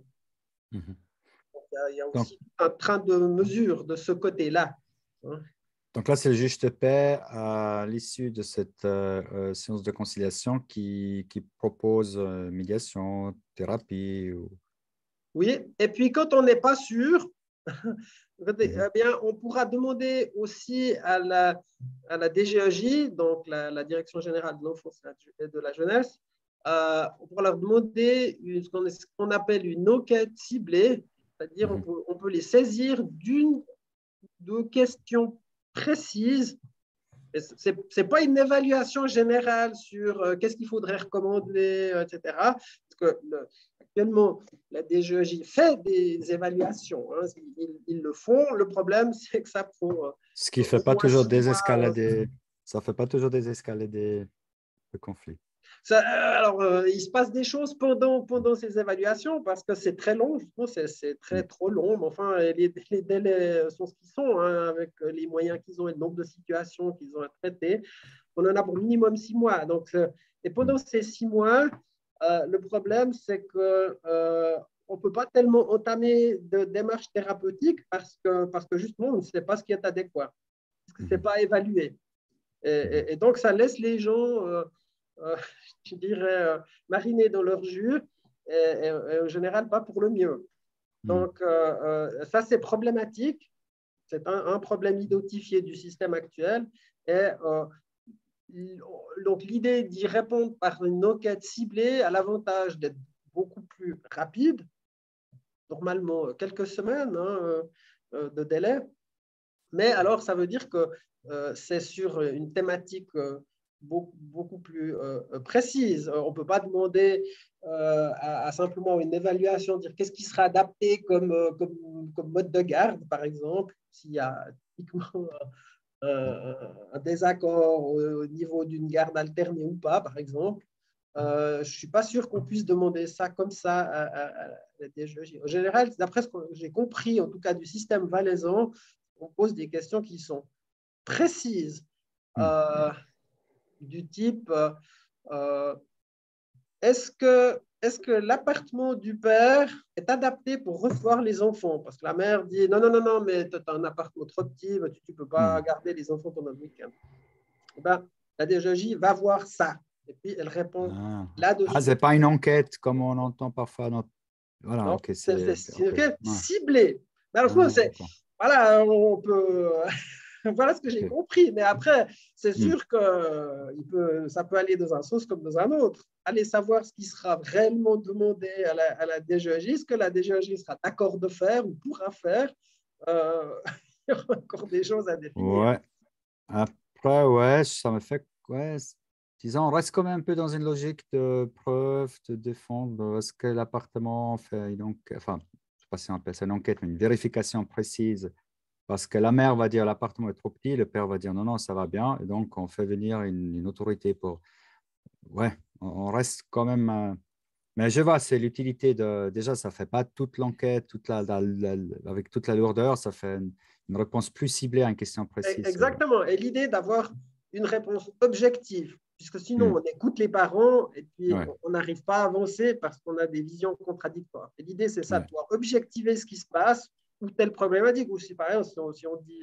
Donc, il y a aussi un train de mesure de ce côté-là. Hein. Donc là, c'est le juge de paix à l'issue de cette séance de conciliation qui propose médiation, thérapie. Oui, et puis quand on n'est pas sûr, Eh bien, on pourra demander aussi à la DGEJ, donc la Direction générale de l'enfance et de la jeunesse, on pourra leur demander ce qu'on appelle une enquête ciblée, c'est-à-dire on peut les saisir de questions précises. Ce n'est pas une évaluation générale sur qu'est-ce qu'il faudrait recommander, etc. Parce que actuellement, la DGEJ fait des évaluations. Hein, ils le font. Le problème, c'est que ça prend Ce qui ne fait au pas moins toujours 6 mois. Ça fait pas toujours désescalader le conflit. Alors, il se passe des choses pendant ces évaluations parce que c'est très long, je trouve, c'est trop long, mais enfin, les délais sont ce qu'ils sont, hein, avec les moyens qu'ils ont et le nombre de situations qu'ils ont à traiter. On en a pour minimum 6 mois. Donc, et pendant ces 6 mois, le problème, c'est qu'on ne peut pas tellement entamer de démarche thérapeutique parce que justement, on ne sait pas ce qui est adéquat, parce que ce n'est pas évalué. Et donc, ça laisse les gens, je dirais, mariner dans leur jus, et en général, pas pour le mieux. Donc, ça, c'est problématique. C'est un problème identifié du système actuel. Et donc, l'idée d'y répondre par une enquête ciblée a l'avantage d'être beaucoup plus rapide, normalement quelques semaines de délai. Mais alors, ça veut dire que c'est sur une thématique beaucoup plus précise. On ne peut pas demander à simplement une évaluation, dire qu'est-ce qui sera adapté comme mode de garde, par exemple, s'il y a typiquement un désaccord au niveau d'une garde alternée ou pas, par exemple. Je ne suis pas sûr qu'on puisse demander ça comme ça à la DGEJ. En général, d'après ce que j'ai compris, en tout cas du système valaisan, on pose des questions qui sont précises, du type est-ce que l'appartement du père est adapté pour recevoir les enfants? Parce que la mère dit non, non, non, non, mais tu as un appartement trop petit, tu ne peux pas garder les enfants pendant le week-end. Et ben, la DGJ va voir ça. Et puis, elle répond là-dessus. Ce n'est pas une enquête comme on entend parfois. Voilà, Non, ok, c'est une enquête ciblée. Alors, voilà, on peut. Voilà ce que j'ai compris. Mais après, c'est sûr que ça peut aller dans un sens comme dans un autre. Allez savoir ce qui sera réellement demandé à la DGEJ, ce que la DGEJ sera d'accord de faire ou pourra faire. Il y aura encore des choses à définir. Ouais. Après, ouais, ça me fait. Ouais, disons, on reste quand même un peu dans une logique de preuve, de défendre ce que l'appartement fait. Donc, enfin, je ne sais pas si on appelle ça une enquête, mais une vérification précise. Parce que la mère va dire l'appartement est trop petit, le père va dire non, non, ça va bien. Et donc, on fait venir une autorité pour. Ouais, on reste quand même. Mais je vois, c'est l'utilité de. Déjà, ça ne fait pas toute l'enquête, avec toute la lourdeur, ça fait une réponse plus ciblée à une question précise. Exactement. Et l'idée d'avoir une réponse objective, puisque sinon, on écoute les parents et puis on n'arrive pas à avancer parce qu'on a des visions contradictoires. Et l'idée, c'est ça, de pouvoir objectiver ce qui se passe ou telle problématique. Ou si, par exemple, si on dit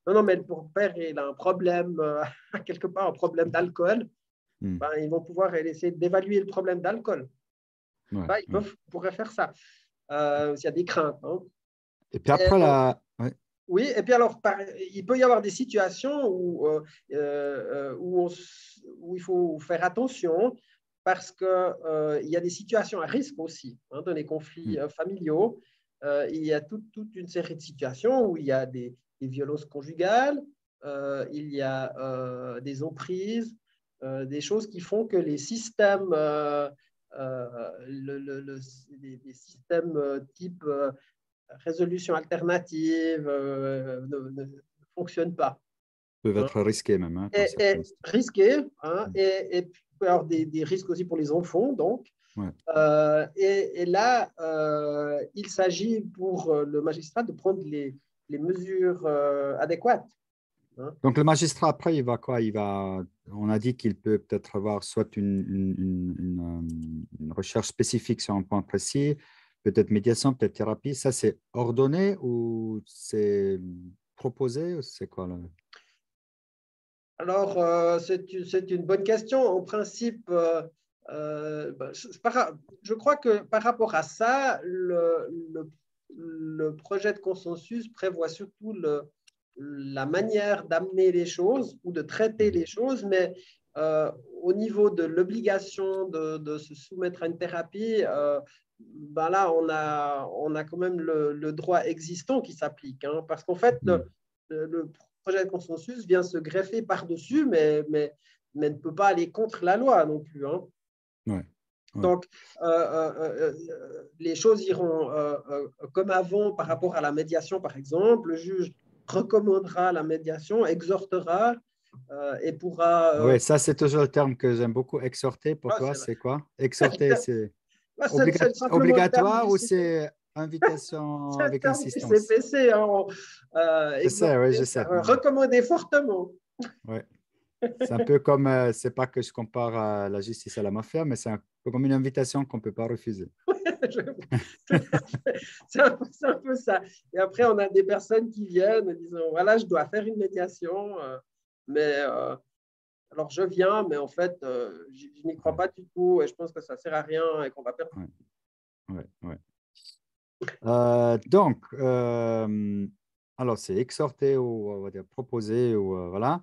non, non, mais le père, il a un problème, quelque part, un problème d'alcool, ben, ils vont pouvoir essayer d'évaluer le problème d'alcool. Ben, ils pourraient faire ça. S'il y a des craintes. Hein. Et puis après, oui, et puis alors, il peut y avoir des situations où il faut faire attention parce qu'il y a des situations à risque aussi dans les conflits familiaux. Il y a toute une série de situations où il y a des violences conjugales, il y a des emprises, des choses qui font que les systèmes, les systèmes type résolution alternative ne fonctionne pas. Peuvent être risqués même. Hein, et risqué, et puis il peut y avoir des risques aussi pour les enfants. Donc. Et là, il s'agit pour le magistrat de prendre les mesures adéquates. Hein. Donc, le magistrat, après, il va quoi? On a dit qu'il peut peut-être avoir soit une recherche spécifique sur un point précis, peut-être médiation, peut-être thérapie. Ça, c'est ordonné ou c'est proposé? C'est quoi là? Alors, c'est une bonne question. En principe, je crois que par rapport à ça, le le projet de consensus prévoit surtout la manière d'amener les choses ou de traiter les choses, mais au niveau de l'obligation de se soumettre à une thérapie, ben là, on a quand même le droit existant qui s'applique, hein, parce qu'en fait, le projet de consensus vient se greffer par-dessus, mais ne peut pas aller contre la loi non plus. Hein. Ouais. Donc, les choses iront comme avant par rapport à la médiation, par exemple. Le juge recommandera la médiation, exhortera et pourra… Oui, ça, c'est toujours le terme que j'aime beaucoup. Exhorter, pour Ah, toi, c'est quoi? Exhorter, c'est c'est simplement le terme obligatoire du ou CP. c'est invitation C'est le avec terme du insistance? CPC. Hein, Je sais, oui, exhorter, je sais. recommander fortement. Ouais. C'est un peu comme, c'est pas que je compare à la justice à la mafia, mais c'est un peu comme une invitation qu'on ne peut pas refuser. C'est un peu ça. Et après, on a des personnes qui viennent en disant, voilà, je dois faire une médiation, mais alors je viens, mais en fait, je n'y crois Ouais, pas du tout et je pense que ça ne sert à rien et qu'on va perdre. ouais, ouais, ouais. Donc, alors c'est exhorter ou on va dire proposer ou voilà.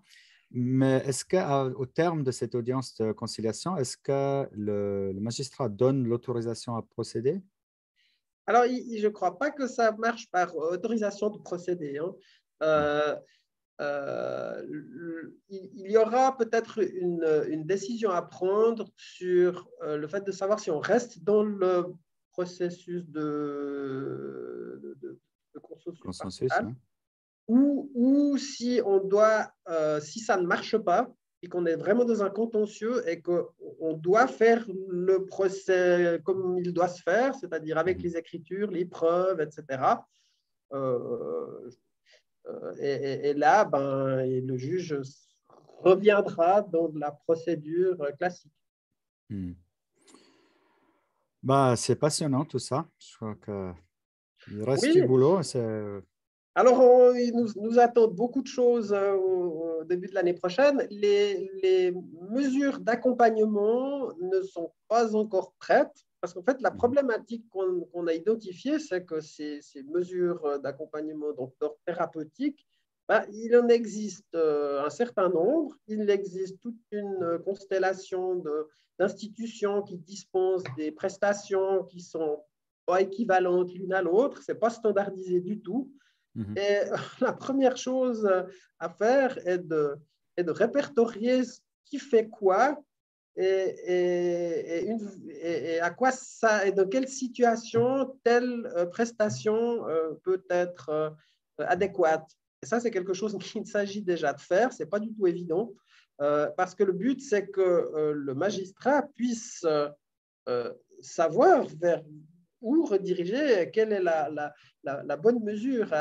Mais est-ce qu'au terme de cette audience de conciliation, est-ce que le magistrat donne l'autorisation à procéder? Alors, je ne crois pas que ça marche par autorisation de procéder. Hein. Ouais. Il y aura peut-être une décision à prendre sur le fait de savoir si on reste dans le processus de consensus Consensus, partial hein? ou si on doit, si ça ne marche pas et qu'on est vraiment dans un contentieux et qu'on doit faire le procès comme il doit se faire, c'est-à-dire avec Mhm. les écritures, les preuves, etc. Et là, ben, le juge reviendra dans la procédure classique. Mhm. Bah, c'est passionnant tout ça. Je crois qu'il reste du Oui, boulot. alors il nous attend beaucoup de choses au début de l'année prochaine. Les mesures d'accompagnement ne sont pas encore prêtes parce qu'en fait, la Mhm. problématique qu'on a identifiée, c'est que ces mesures d'accompagnement donc d'ordre thérapeutique, ben, il en existe un certain nombre. Il existe toute une constellation d'institutions qui dispensent des prestations qui sont pas équivalentes l'une à l'autre. C'est pas standardisé du tout. Mhm. Et la première chose à faire est de répertorier qui fait quoi et à quoi ça et dans quelle situation telle prestation peut être adéquate. Et ça, c'est quelque chose qu'il s'agit déjà de faire. C'est pas du tout évident parce que le but, c'est que le magistrat puisse savoir vers où rediriger, quelle est la bonne mesure.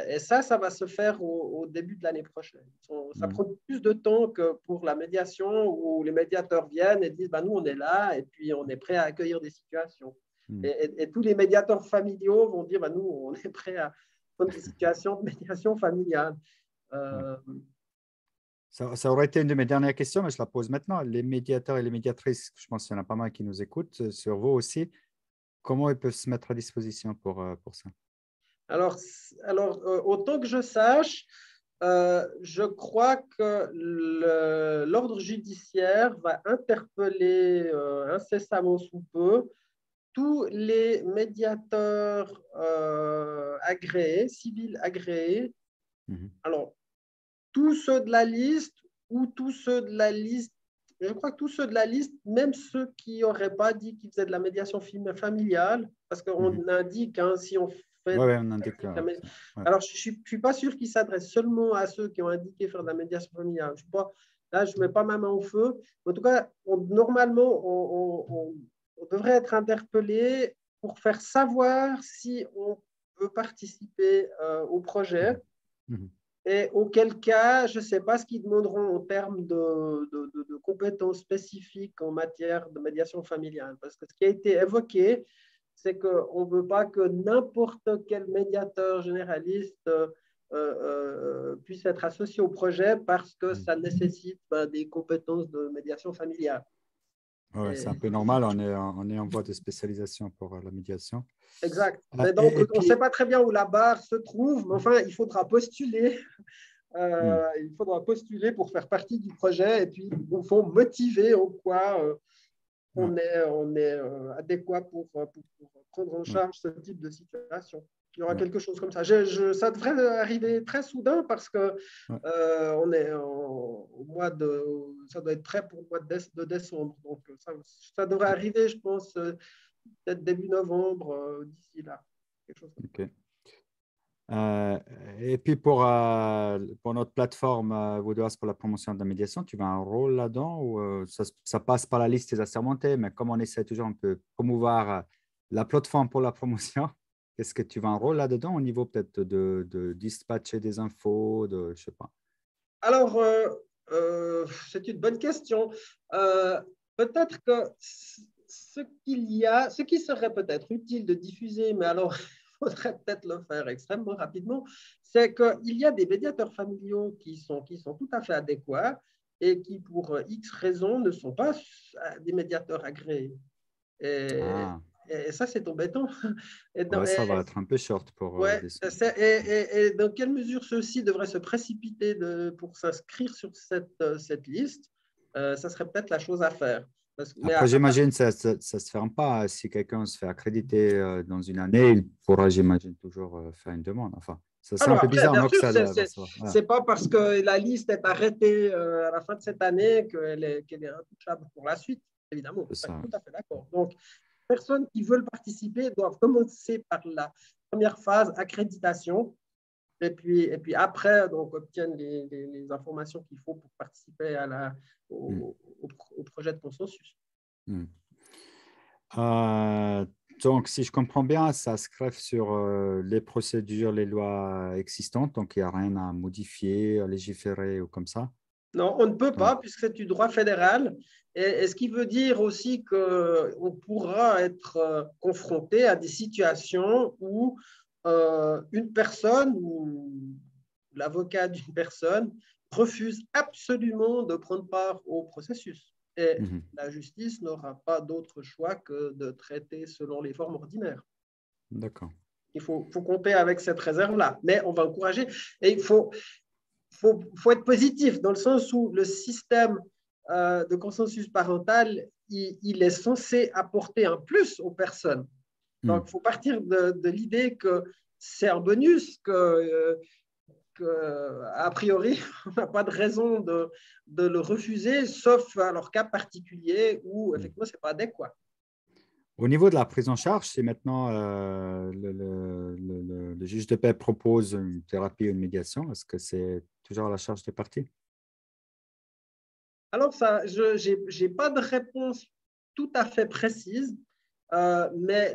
Et ça va se faire au début de l'année prochaine. Ça Mhm. prend plus de temps que pour la médiation où les médiateurs viennent et disent, bah, nous, on est là et puis on est prêt à accueillir des situations. Mhm. Et tous les médiateurs familiaux vont dire, bah, nous, on est prêt à prendre des situations de médiation familiale. Ouais. Euh, Ça aurait été une de mes dernières questions, mais je la pose maintenant. Les médiateurs et les médiatrices, je pense qu'il y en a pas mal qui nous écoutent, sur vous aussi. Comment ils peuvent se mettre à disposition pour ça? alors, autant que je sache, je crois que l'ordre judiciaire va interpeller incessamment sous peu tous les médiateurs agréés, civils agréés. Mhm. Alors, tous ceux de la liste ou tous ceux de la liste, je crois que tous ceux de la liste, même ceux qui n'auraient pas dit qu'ils faisaient de la médiation familiale, parce Mhm. qu'on indique, hein, si on fait… Ouais, ouais, on indique là. Ouais. Alors, je ne suis pas sûr qu'ils s'adressent seulement à ceux qui ont indiqué faire de la médiation familiale. Je pas, là, je ne mets pas ma main au feu. En tout cas, normalement, on devrait être interpellé pour faire savoir si on peut participer au projet. Mhm. Mhm. Et auquel cas, je ne sais pas ce qu'ils demanderont en termes de compétences spécifiques en matière de médiation familiale. Parce que ce qui a été évoqué, c'est qu'on ne veut pas que n'importe quel médiateur généraliste puisse être associé au projet parce que Mhm. ça nécessite des compétences de médiation familiale. Ouais, c'est un peu normal, on est en voie de spécialisation pour la médiation. Exact. Mais donc, on ne sait Puis, pas très bien où la barre se trouve, mais enfin, il faudra postuler. Il faudra postuler pour faire partie du projet et puis, au fond, motiver en quoi on est adéquat pour prendre en ouais, charge ce type de situation. Il y aura ouais, quelque chose comme ça. Ça devrait arriver très soudain parce que ouais. on est au mois de, ça doit être prêt pour le mois de décembre. Donc, ça devrait arriver, je pense, peut-être début novembre, d'ici là. Quelque chose comme ça. OK. Euh, et puis pour notre plateforme Woodoas pour la promotion de la médiation, tu as un rôle là-dedans ou ça passe par la liste des assermentés, mais comme on essaie toujours un peu de promouvoir la plateforme pour la promotion, est-ce que tu as un rôle là-dedans au niveau peut-être de dispatcher des infos, je sais pas. Alors, c'est une bonne question. Euh, Peut-être que ce qui serait peut-être utile de diffuser, mais alors il faudrait peut-être le faire extrêmement rapidement, c'est qu'il y a des médiateurs familiaux qui sont tout à fait adéquats et qui, pour X raisons, ne sont pas des médiateurs agréés. Et, Ah, et ça, c'est embêtant. Et, ouais, ça va être un peu short pour ouais, des et dans quelle mesure ceux-ci devraient se précipiter pour s'inscrire sur cette liste, ça serait peut-être la chose à faire. Mais Après, j'imagine que ça ne se ferme pas. Si quelqu'un se fait accréditer dans une année, il pourra, j'imagine, toujours faire une demande. Enfin, ça c'est un alors peu après, bizarre, bien non, que sûr, ça va se voir. Voilà, c'est pas parce que la liste est arrêtée à la fin de cette année qu'elle est intouchable pour la suite, évidemment. c'est Je suis ça. tout à fait d'accord. Donc, les personnes qui veulent participer doivent commencer par la première phase, accréditation. Et puis après, donc, obtiennent les informations qu'il faut pour participer Hmm, au projet de consensus. hmm. Euh, donc, si je comprends bien, ça se greffe sur les procédures, les lois existantes. Donc, il n'y a rien à modifier, à légiférer ou comme ça. Non, on ne peut Donc, pas, puisque c'est du droit fédéral. Et ce qui veut dire aussi qu'on pourra être confronté à des situations où une personne ou l'avocat d'une personne refuse absolument de prendre part au processus. Et mhm, la justice n'aura pas d'autre choix que de traiter selon les formes ordinaires. d'accord. Il faut compter avec cette réserve-là. Mais on va encourager. Et faut être positif dans le sens où le système de consensus parental, il est censé apporter un plus aux personnes. Hmm. Donc, il faut partir de l'idée que c'est un bonus, a priori, on n'a pas de raison de le refuser, sauf à leur cas particulier où, Hmm. effectivement, ce n'est pas adéquat. Au niveau de la prise en charge, si maintenant le juge de paix propose une thérapie ou une médiation, est-ce que c'est toujours à la charge des parties? Alors, ça, je n'ai pas de réponse tout à fait précise, mais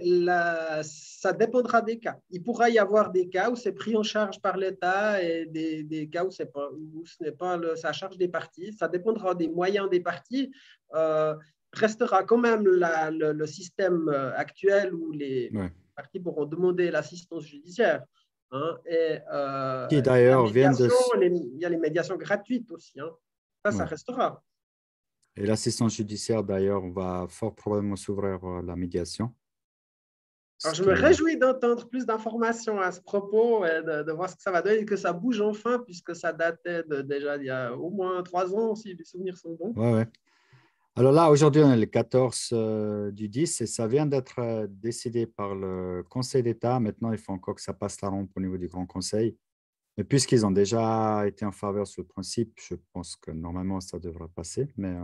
ça dépendra des cas. Il pourra y avoir des cas où c'est pris en charge par l'État et des cas où ce n'est pas sa charge des parties. Ça dépendra des moyens des parties. Restera quand même le système actuel où les Ouais. parties pourront demander l'assistance judiciaire. Hein, et Qui la d'ailleurs vient de... médiation, il y a les médiations gratuites aussi. Hein. Ça Ouais. restera. Et l'assistance judiciaire, d'ailleurs, va fort probablement s'ouvrir la médiation. Alors, Ce je me qui est... réjouis d'entendre plus d'informations à ce propos et de voir ce que ça va donner et que ça bouge enfin, puisque ça datait déjà il y a au moins 3 ans, si les souvenirs sont bons. Ouais, ouais. Alors là, aujourd'hui, on est le 14 du 10 et ça vient d'être décidé par le Conseil d'État. Maintenant, il faut encore que ça passe la rampe au niveau du Grand Conseil. Mais puisqu'ils ont déjà été en faveur sur le principe, je pense que normalement, ça devrait passer. Mais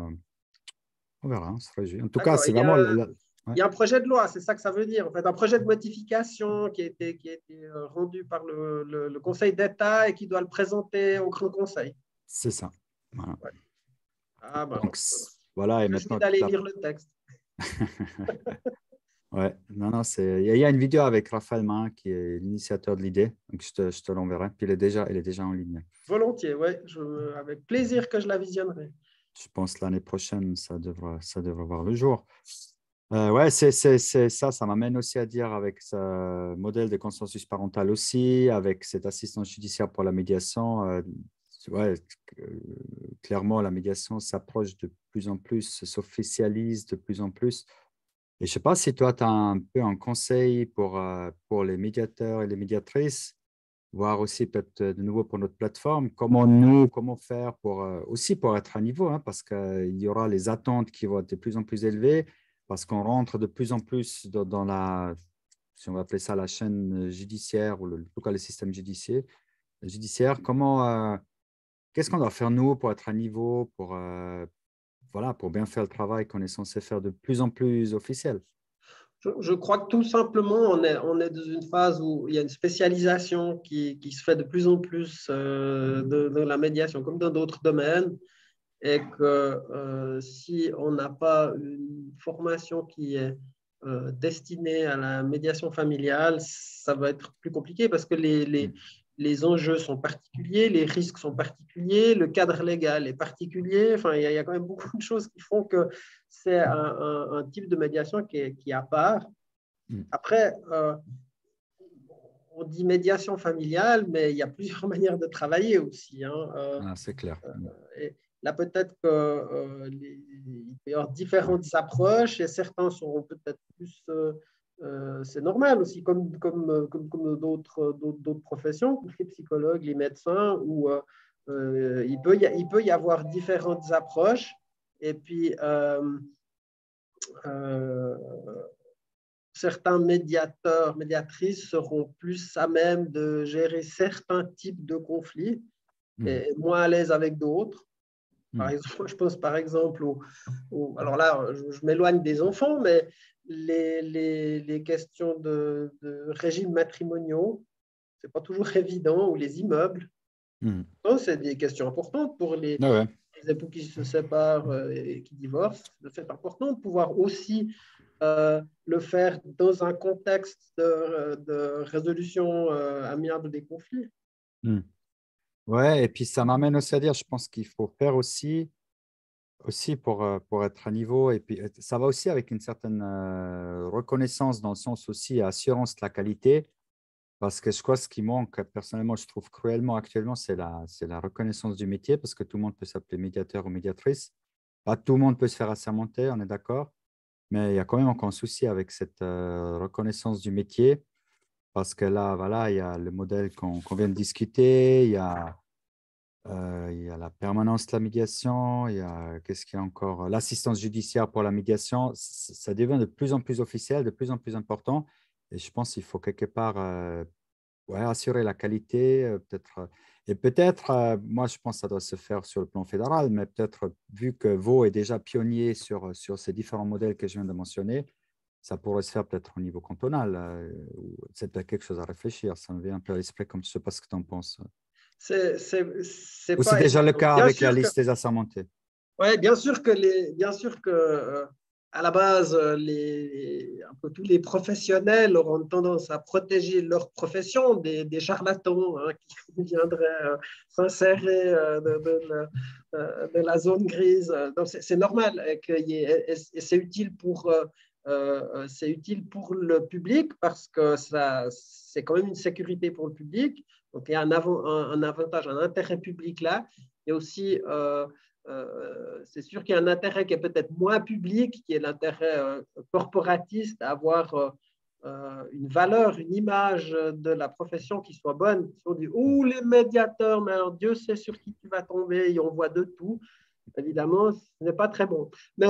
on verra, on se réjouit. En tout cas, D'accord. c'est vraiment... Il ouais, y a un projet de loi, c'est ça que ça veut dire. En fait, un projet de modification qui a été rendu par le Conseil d'État et qui doit le présenter au Grand Conseil. c'est ça. Voilà. Ouais. Ah ben, Donc, voilà, je et me réjouis maintenant, toute d'aller la... lire le texte. Ouais, non, non, il y a une vidéo avec Raphaël Main qui est l'initiateur de l'idée. Donc, je te l'enverrai. Puis, il est déjà en ligne. Volontiers, oui. Avec plaisir que je la visionnerai. Je pense l'année prochaine, ça devrait voir le jour. Ouais, ça m'amène aussi à dire avec ce modèle de consensus parental aussi, avec cette assistance judiciaire pour la médiation, ouais, clairement, la médiation s'approche de plus en plus, s'officialise de plus en plus. Et je ne sais pas si toi, tu as un peu un conseil pour les médiateurs et les médiatrices, voir aussi peut-être de nouveau pour notre plateforme, comment faire aussi pour être à niveau, hein, parce qu'il y aura les attentes qui vont être de plus en plus élevées, parce qu'on rentre de plus en plus dans la, si on va appeler ça la chaîne judiciaire, ou en tout cas le système judiciaire. Qu'est-ce qu'on doit faire nous pour être à niveau, voilà, pour bien faire le travail qu'on est censé faire de plus en plus officiel? Je crois que tout simplement, on est dans une phase où il y a une spécialisation qui se fait de plus en plus de la médiation, comme dans d'autres domaines, et que si on n'a pas une formation qui est destinée à la médiation familiale, ça va être plus compliqué parce que Mm. les enjeux sont particuliers, les risques sont particuliers, le cadre légal est particulier. Enfin, il y a quand même beaucoup de choses qui font que c'est un type de médiation qui est à part. Mm. Après, on dit médiation familiale, mais il y a plusieurs manières de travailler aussi, hein. Ah, c'est clair. Mm. Et là, peut-être qu'il peut y avoir différentes approches et certains seront peut-être plus. C'est normal aussi, comme d'autres professions, les psychologues, les médecins, où il peut y avoir différentes approches. Et puis, euh, certains médiateurs, médiatrices seront plus à même de gérer certains types de conflits Mm. et moins à l'aise avec d'autres. Par Mm. exemple, je pense par exemple alors là, je m'éloigne des enfants, mais les questions de régimes matrimoniaux, c'est pas toujours évident, ou les immeubles. Mm. C'est des questions importantes pour Ah ouais. les époux qui se séparent et qui divorcent. C'est important de pouvoir aussi le faire dans un contexte de résolution amiable des conflits. Mm. Ouais, et puis ça m'amène aussi à dire, je pense qu'il faut faire aussi pour être à niveau, et puis ça va aussi avec une certaine reconnaissance dans le sens aussi assurance de la qualité, parce que je crois que ce qui manque, personnellement, je trouve cruellement actuellement, c'est la reconnaissance du métier, parce que tout le monde peut s'appeler médiateur ou médiatrice. Pas tout le monde peut se faire assermenter, on est d'accord, mais il y a quand même encore un souci avec cette reconnaissance du métier, parce que là, voilà, il y a le modèle qu'on vient de discuter, il y a la permanence de la médiation, il y a, qu'est-ce qu'il y a encore? L'assistance judiciaire pour la médiation. Ça devient de plus en plus officiel, de plus en plus important. Et je pense qu'il faut quelque part ouais, assurer la qualité, et peut-être, moi je pense que ça doit se faire sur le plan fédéral, mais peut-être vu que Vaud est déjà pionnier sur ces différents modèles que je viens de mentionner, ça pourrait se faire peut-être au niveau cantonal. C'est peut-être quelque chose à réfléchir. Ça me vient un peu à l'esprit, comme je ne sais pas ce que tu en penses. C'est Ou c'est pas déjà le évident. cas avec la liste des assermentés? Ouais, bien sûr que à la base, un peu tous les professionnels auront tendance à protéger leur profession des charlatans, hein, qui viendraient s'insérer de la zone grise. Donc c'est normal et c'est utile c'est utile pour le public parce que c'est quand même une sécurité pour le public. Donc il y a un avantage, un intérêt public là. Il y a aussi c'est sûr qu'il y a un intérêt qui est peut-être moins public, qui est l'intérêt corporatiste, à avoir une valeur, une image de la profession qui soit bonne. Si on dit, oh, les médiateurs, mais alors Dieu sait sur qui tu vas tomber, et on voit de tout, évidemment, ce n'est pas très bon. Mais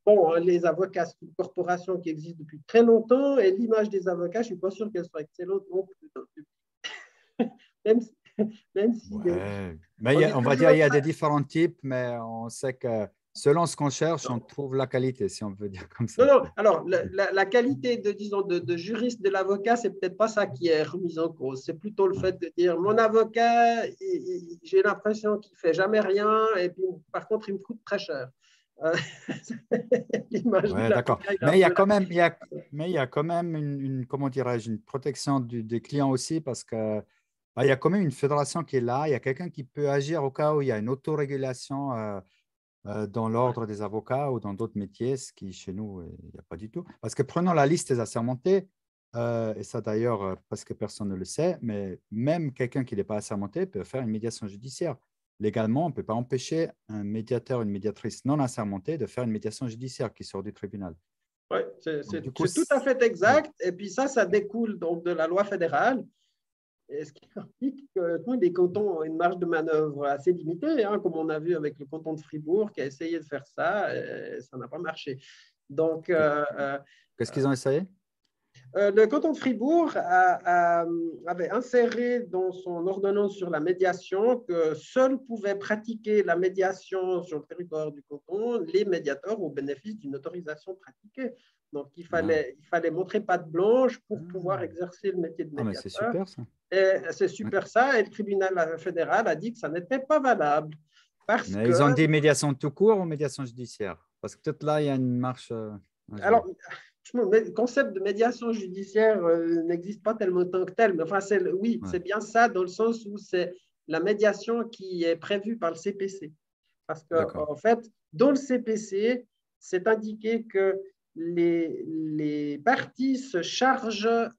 bon, les avocats, c'est une corporation qui existe depuis très longtemps, et l'image des avocats, je ne suis pas sûr qu'elle soit excellente non plus. Même si, même si Ouais. Mais on dit on va toujours, dire il y a des différents types, mais on sait que selon ce qu'on cherche, on trouve la qualité, si on veut dire comme non, ça. non. Alors, la qualité disons, de juriste de l'avocat, c'est peut-être pas ça qui est remise en cause. C'est plutôt le fait de dire mon avocat, j'ai l'impression qu'il fait jamais rien, et puis par contre, il me coûte très cher. Euh, L'image de Ouais, d'accord. l'avocat est un Mais il y a peu là. quand même, mais il y a quand même comment dirais-je, une protection des clients aussi, parce que bah, il y a quand même une fédération qui est là. Il y a quelqu'un qui peut agir au cas où il y a une autorégulation dans Ouais. l'ordre des avocats ou dans d'autres métiers, ce qui chez nous, il n'y a pas du tout. Parce que prenons la liste des assermentés, et ça d'ailleurs, presque personne ne le sait, mais même quelqu'un qui n'est pas assermenté peut faire une médiation judiciaire. légalement, on ne peut pas empêcher un médiateur, une médiatrice non assermentée de faire une médiation judiciaire qui sort du tribunal. Oui, Du coup, c'est tout à fait exact. Et puis ça découle donc de la loi fédérale. Et ce qui implique que tous les cantons ont une marge de manœuvre assez limitée, hein, comme on a vu avec le canton de Fribourg qui a essayé de faire ça, et ça n'a pas marché. Donc, qu'est-ce qu'ils ont essayé? le canton de Fribourg avait inséré dans son ordonnance sur la médiation que seuls pouvaient pratiquer la médiation sur le territoire du canton les médiateurs au bénéfice d'une autorisation pratiquée. Donc, il fallait montrer patte blanche pour pouvoir exercer le métier de Ah, mais c'est médiateur. super ça. Et c'est super ça. Et le tribunal fédéral a dit que ça n'était pas valable. Parce Mais que, ils ont dit médiation tout court ou médiation judiciaire? Parce que peut-être là, il y a une marche. alors, le concept de médiation judiciaire n'existe pas tellement tant que tel, mais enfin, oui, c'est bien ça dans le sens où c'est la médiation qui est prévue par le CPC. Parce qu'en fait, dans le CPC, c'est indiqué que les parties se chargent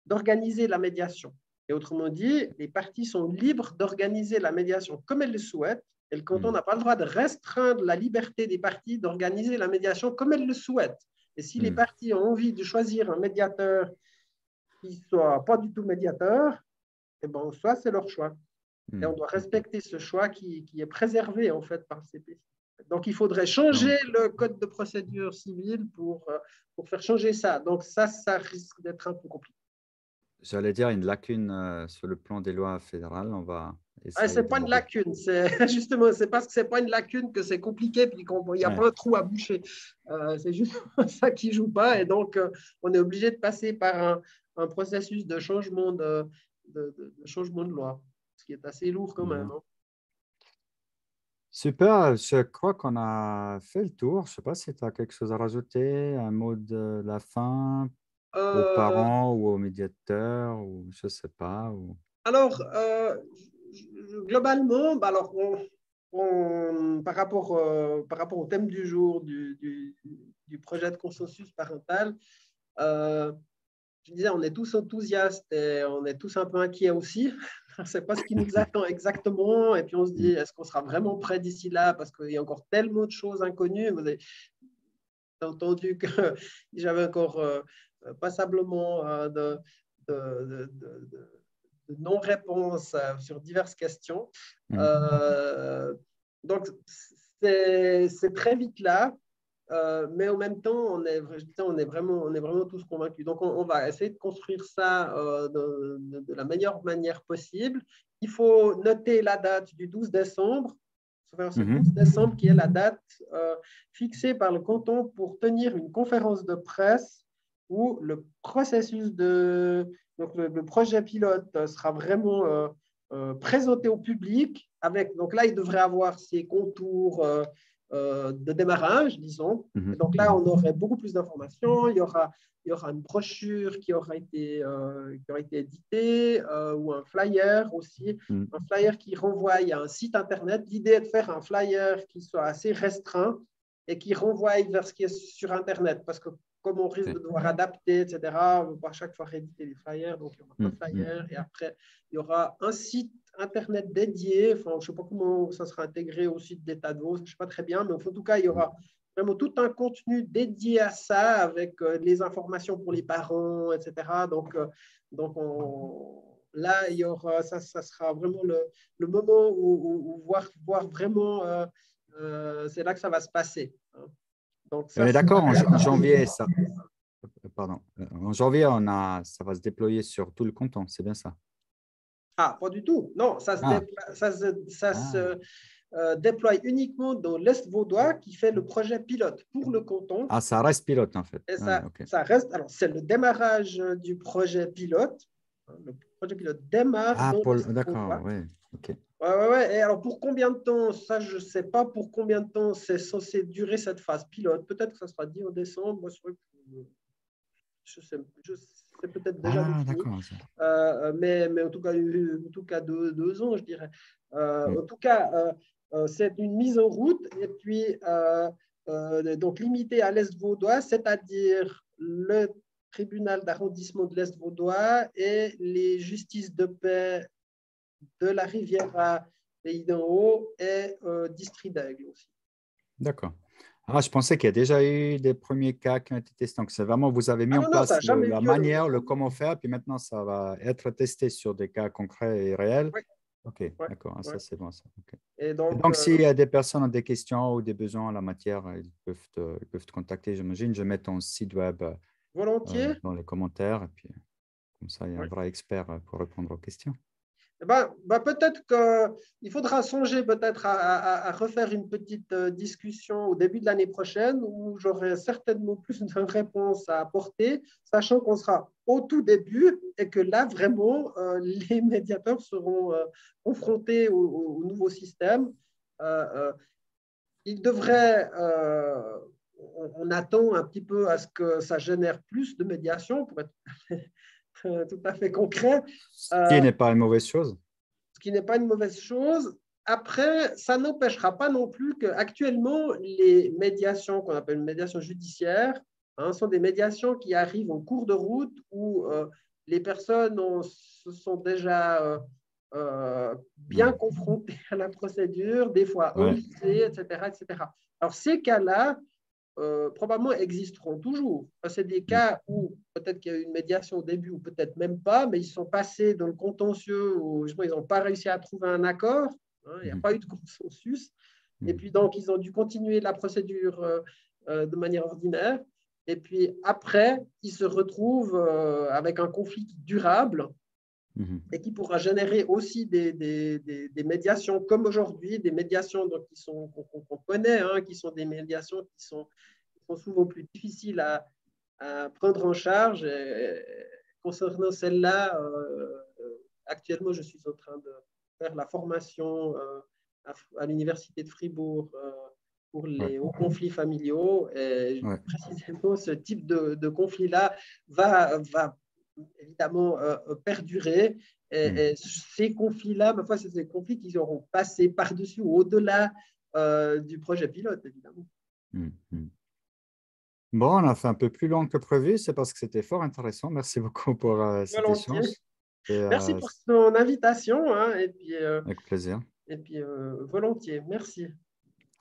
d'organiser la médiation. Et autrement dit, les parties sont libres d'organiser la médiation comme elles le souhaitent. Et le canton n'a pas le droit de restreindre la liberté des parties d'organiser la médiation comme elles le souhaitent. Et si les parties ont envie de choisir un médiateur qui ne soit pas du tout médiateur, eh ben, soit c'est leur choix. Et on doit respecter ce choix qui est préservé en fait par le CPC. Donc, il faudrait changer le code de procédure civile pour faire changer ça. Donc, ça risque d'être un peu compliqué. J'allais dire une lacune sur le plan des lois fédérales. On va essayer. Ce n'est pas une lacune. Justement, c'est parce que ce n'est pas une lacune que c'est compliqué puis qu'il n'y a pas un trou à boucher. C'est juste ça qui ne joue pas. Et donc, on est obligé de passer par un processus de changement de loi, ce qui est assez lourd quand même. Hein. Super, je crois qu'on a fait le tour. Je ne sais pas si tu as quelque chose à rajouter, un mot de la fin aux parents ou aux médiateurs, ou je ne sais pas. Alors, globalement, bah alors, par rapport au thème du jour du projet de consensus parental, je disais, on est tous enthousiastes et on est tous un peu inquiets aussi. On ne sait pas ce qui nous attend exactement. Et puis on se dit, est-ce qu'on sera vraiment prêt d'ici là? Parce qu'il y a encore tellement de choses inconnues. Vous avez entendu que j'avais encore passablement de non-réponse sur diverses questions. Donc, c'est très vite là. Mais en même temps, on est vraiment tous convaincus. Donc, on va essayer de construire ça de la meilleure manière possible. Il faut noter la date du 12 décembre. C'est le 12 décembre qui est la date fixée par le canton pour tenir une conférence de presse où le processus donc le projet pilote sera vraiment présenté au public. Donc là, il devrait avoir ses contours de démarrage, disons. Et donc là, on aurait beaucoup plus d'informations. Il y aura une brochure qui aura été éditée ou un flyer aussi. Un flyer qui renvoie à un site Internet. L'idée est de faire un flyer qui soit assez restreint et qui renvoie vers ce qui est sur Internet. Parce que comme on risque de devoir adapter, etc., on ne va pas chaque fois rééditer les flyers. Donc, il y aura un flyer et après, il y aura un site Internet dédié. Enfin, je ne sais pas comment ça sera intégré au site d'État de Vaud, je ne sais pas très bien, mais en tout cas, il y aura vraiment tout un contenu dédié à ça avec les informations pour les parents, etc. Donc là, il y aura, ça sera vraiment le moment où voir vraiment, c'est là que ça va se passer. Donc, ça, d'accord, en janvier, ça. Pardon. En janvier, ça va se déployer sur tout le canton, c'est bien ça? Ah, pas du tout. Non, ça se déploie uniquement dans l'Est vaudois qui fait le projet pilote pour le canton. Ah, ça reste pilote en fait. Et ça reste, alors c'est le démarrage du projet pilote. Le projet pilote démarre dans l'Est vaudois. D'accord, oui. Ok. Ouais. Et alors, pour combien de temps, ça, je ne sais pas pour combien de temps c'est censé durer cette phase pilote. Peut-être que ça sera dit en décembre. Moi, je sais peut-être déjà défini. Mais en tout cas 2 ans, je dirais. En tout cas, c'est une mise en route et puis donc limitée à l'Est vaudois, c'est-à-dire le tribunal d'arrondissement de l'Est vaudois et les justices de paix de la Riviera Pays d'en haut et District d'Aigle aussi. D'accord. Ah, je pensais qu'il y a déjà eu des premiers cas qui ont été testés. Donc, c'est vraiment, vous avez mis Ah en non, non, ça n'a place jamais eu la lieu. manière, le comment faire, puis maintenant, ça va être testé sur des cas concrets et réels. Oui, OK, ouais, d'accord. Ah, ouais. ça, c'est bon. Ça. OK. Et Et donc, donc, s'il y a des personnes ont des questions ou des besoins en la matière, ils peuvent te contacter, j'imagine. Je mets ton site web volontiers. dans les commentaires, et puis comme ça, il y a un Ouais. vrai expert pour répondre aux questions. Eh ben, peut-être qu'il faudra songer peut-être à refaire une petite discussion au début de l'année prochaine où j'aurai certainement plus de réponses à apporter, sachant qu'on sera au tout début et que là, vraiment, les médiateurs seront confrontés au nouveau système. Ils devraient, on attend un petit peu à ce que ça génère plus de médiation, pour être tout à fait concret. Ce qui n'est pas une mauvaise chose. Ce qui n'est pas une mauvaise chose. Après, ça n'empêchera pas non plus qu'actuellement, les médiations qu'on appelle médiations judiciaires sont des médiations qui arrivent en cours de route où les personnes se sont déjà bien confrontées à la procédure, des fois enlisées, etc., etc. Alors, ces cas-là, probablement existeront toujours. C'est des cas où peut-être qu'il y a eu une médiation au début ou peut-être même pas, mais ils sont passés dans le contentieux où ils n'ont pas réussi à trouver un accord, il n'y a pas eu de consensus, et puis donc ils ont dû continuer la procédure de manière ordinaire, et puis après, ils se retrouvent avec un conflit durable et qui pourra générer aussi des médiations comme aujourd'hui, des médiations qu'on connaît, qui sont des médiations qui sont souvent plus difficiles à prendre en charge. Et concernant celle-là, actuellement, je suis en train de faire la formation à l'Université de Fribourg pour les hauts conflits familiaux. Et précisément, ce type de conflit-là va évidemment perdurer. Et ces conflits-là, ma foi, c'est des conflits qui auront passé par-dessus ou au-delà du projet pilote, évidemment. Bon, on a fait un peu plus long que prévu, c'est parce que c'était fort intéressant. Merci beaucoup pour cet échange. Merci pour ton invitation. Et puis, avec plaisir. Et puis, volontiers. Merci.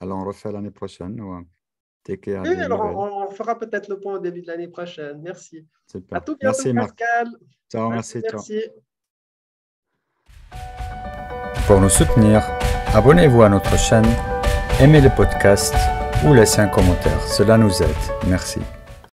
Alors, on refait l'année prochaine. Oui, alors on fera peut-être le point au début de l'année prochaine. Merci. Super. À tout bientôt, merci, Pascal. Marc. Ciao, merci. Merci. Pour nous soutenir, abonnez-vous à notre chaîne, aimez le podcast ou laissez un commentaire. Cela nous aide. Merci.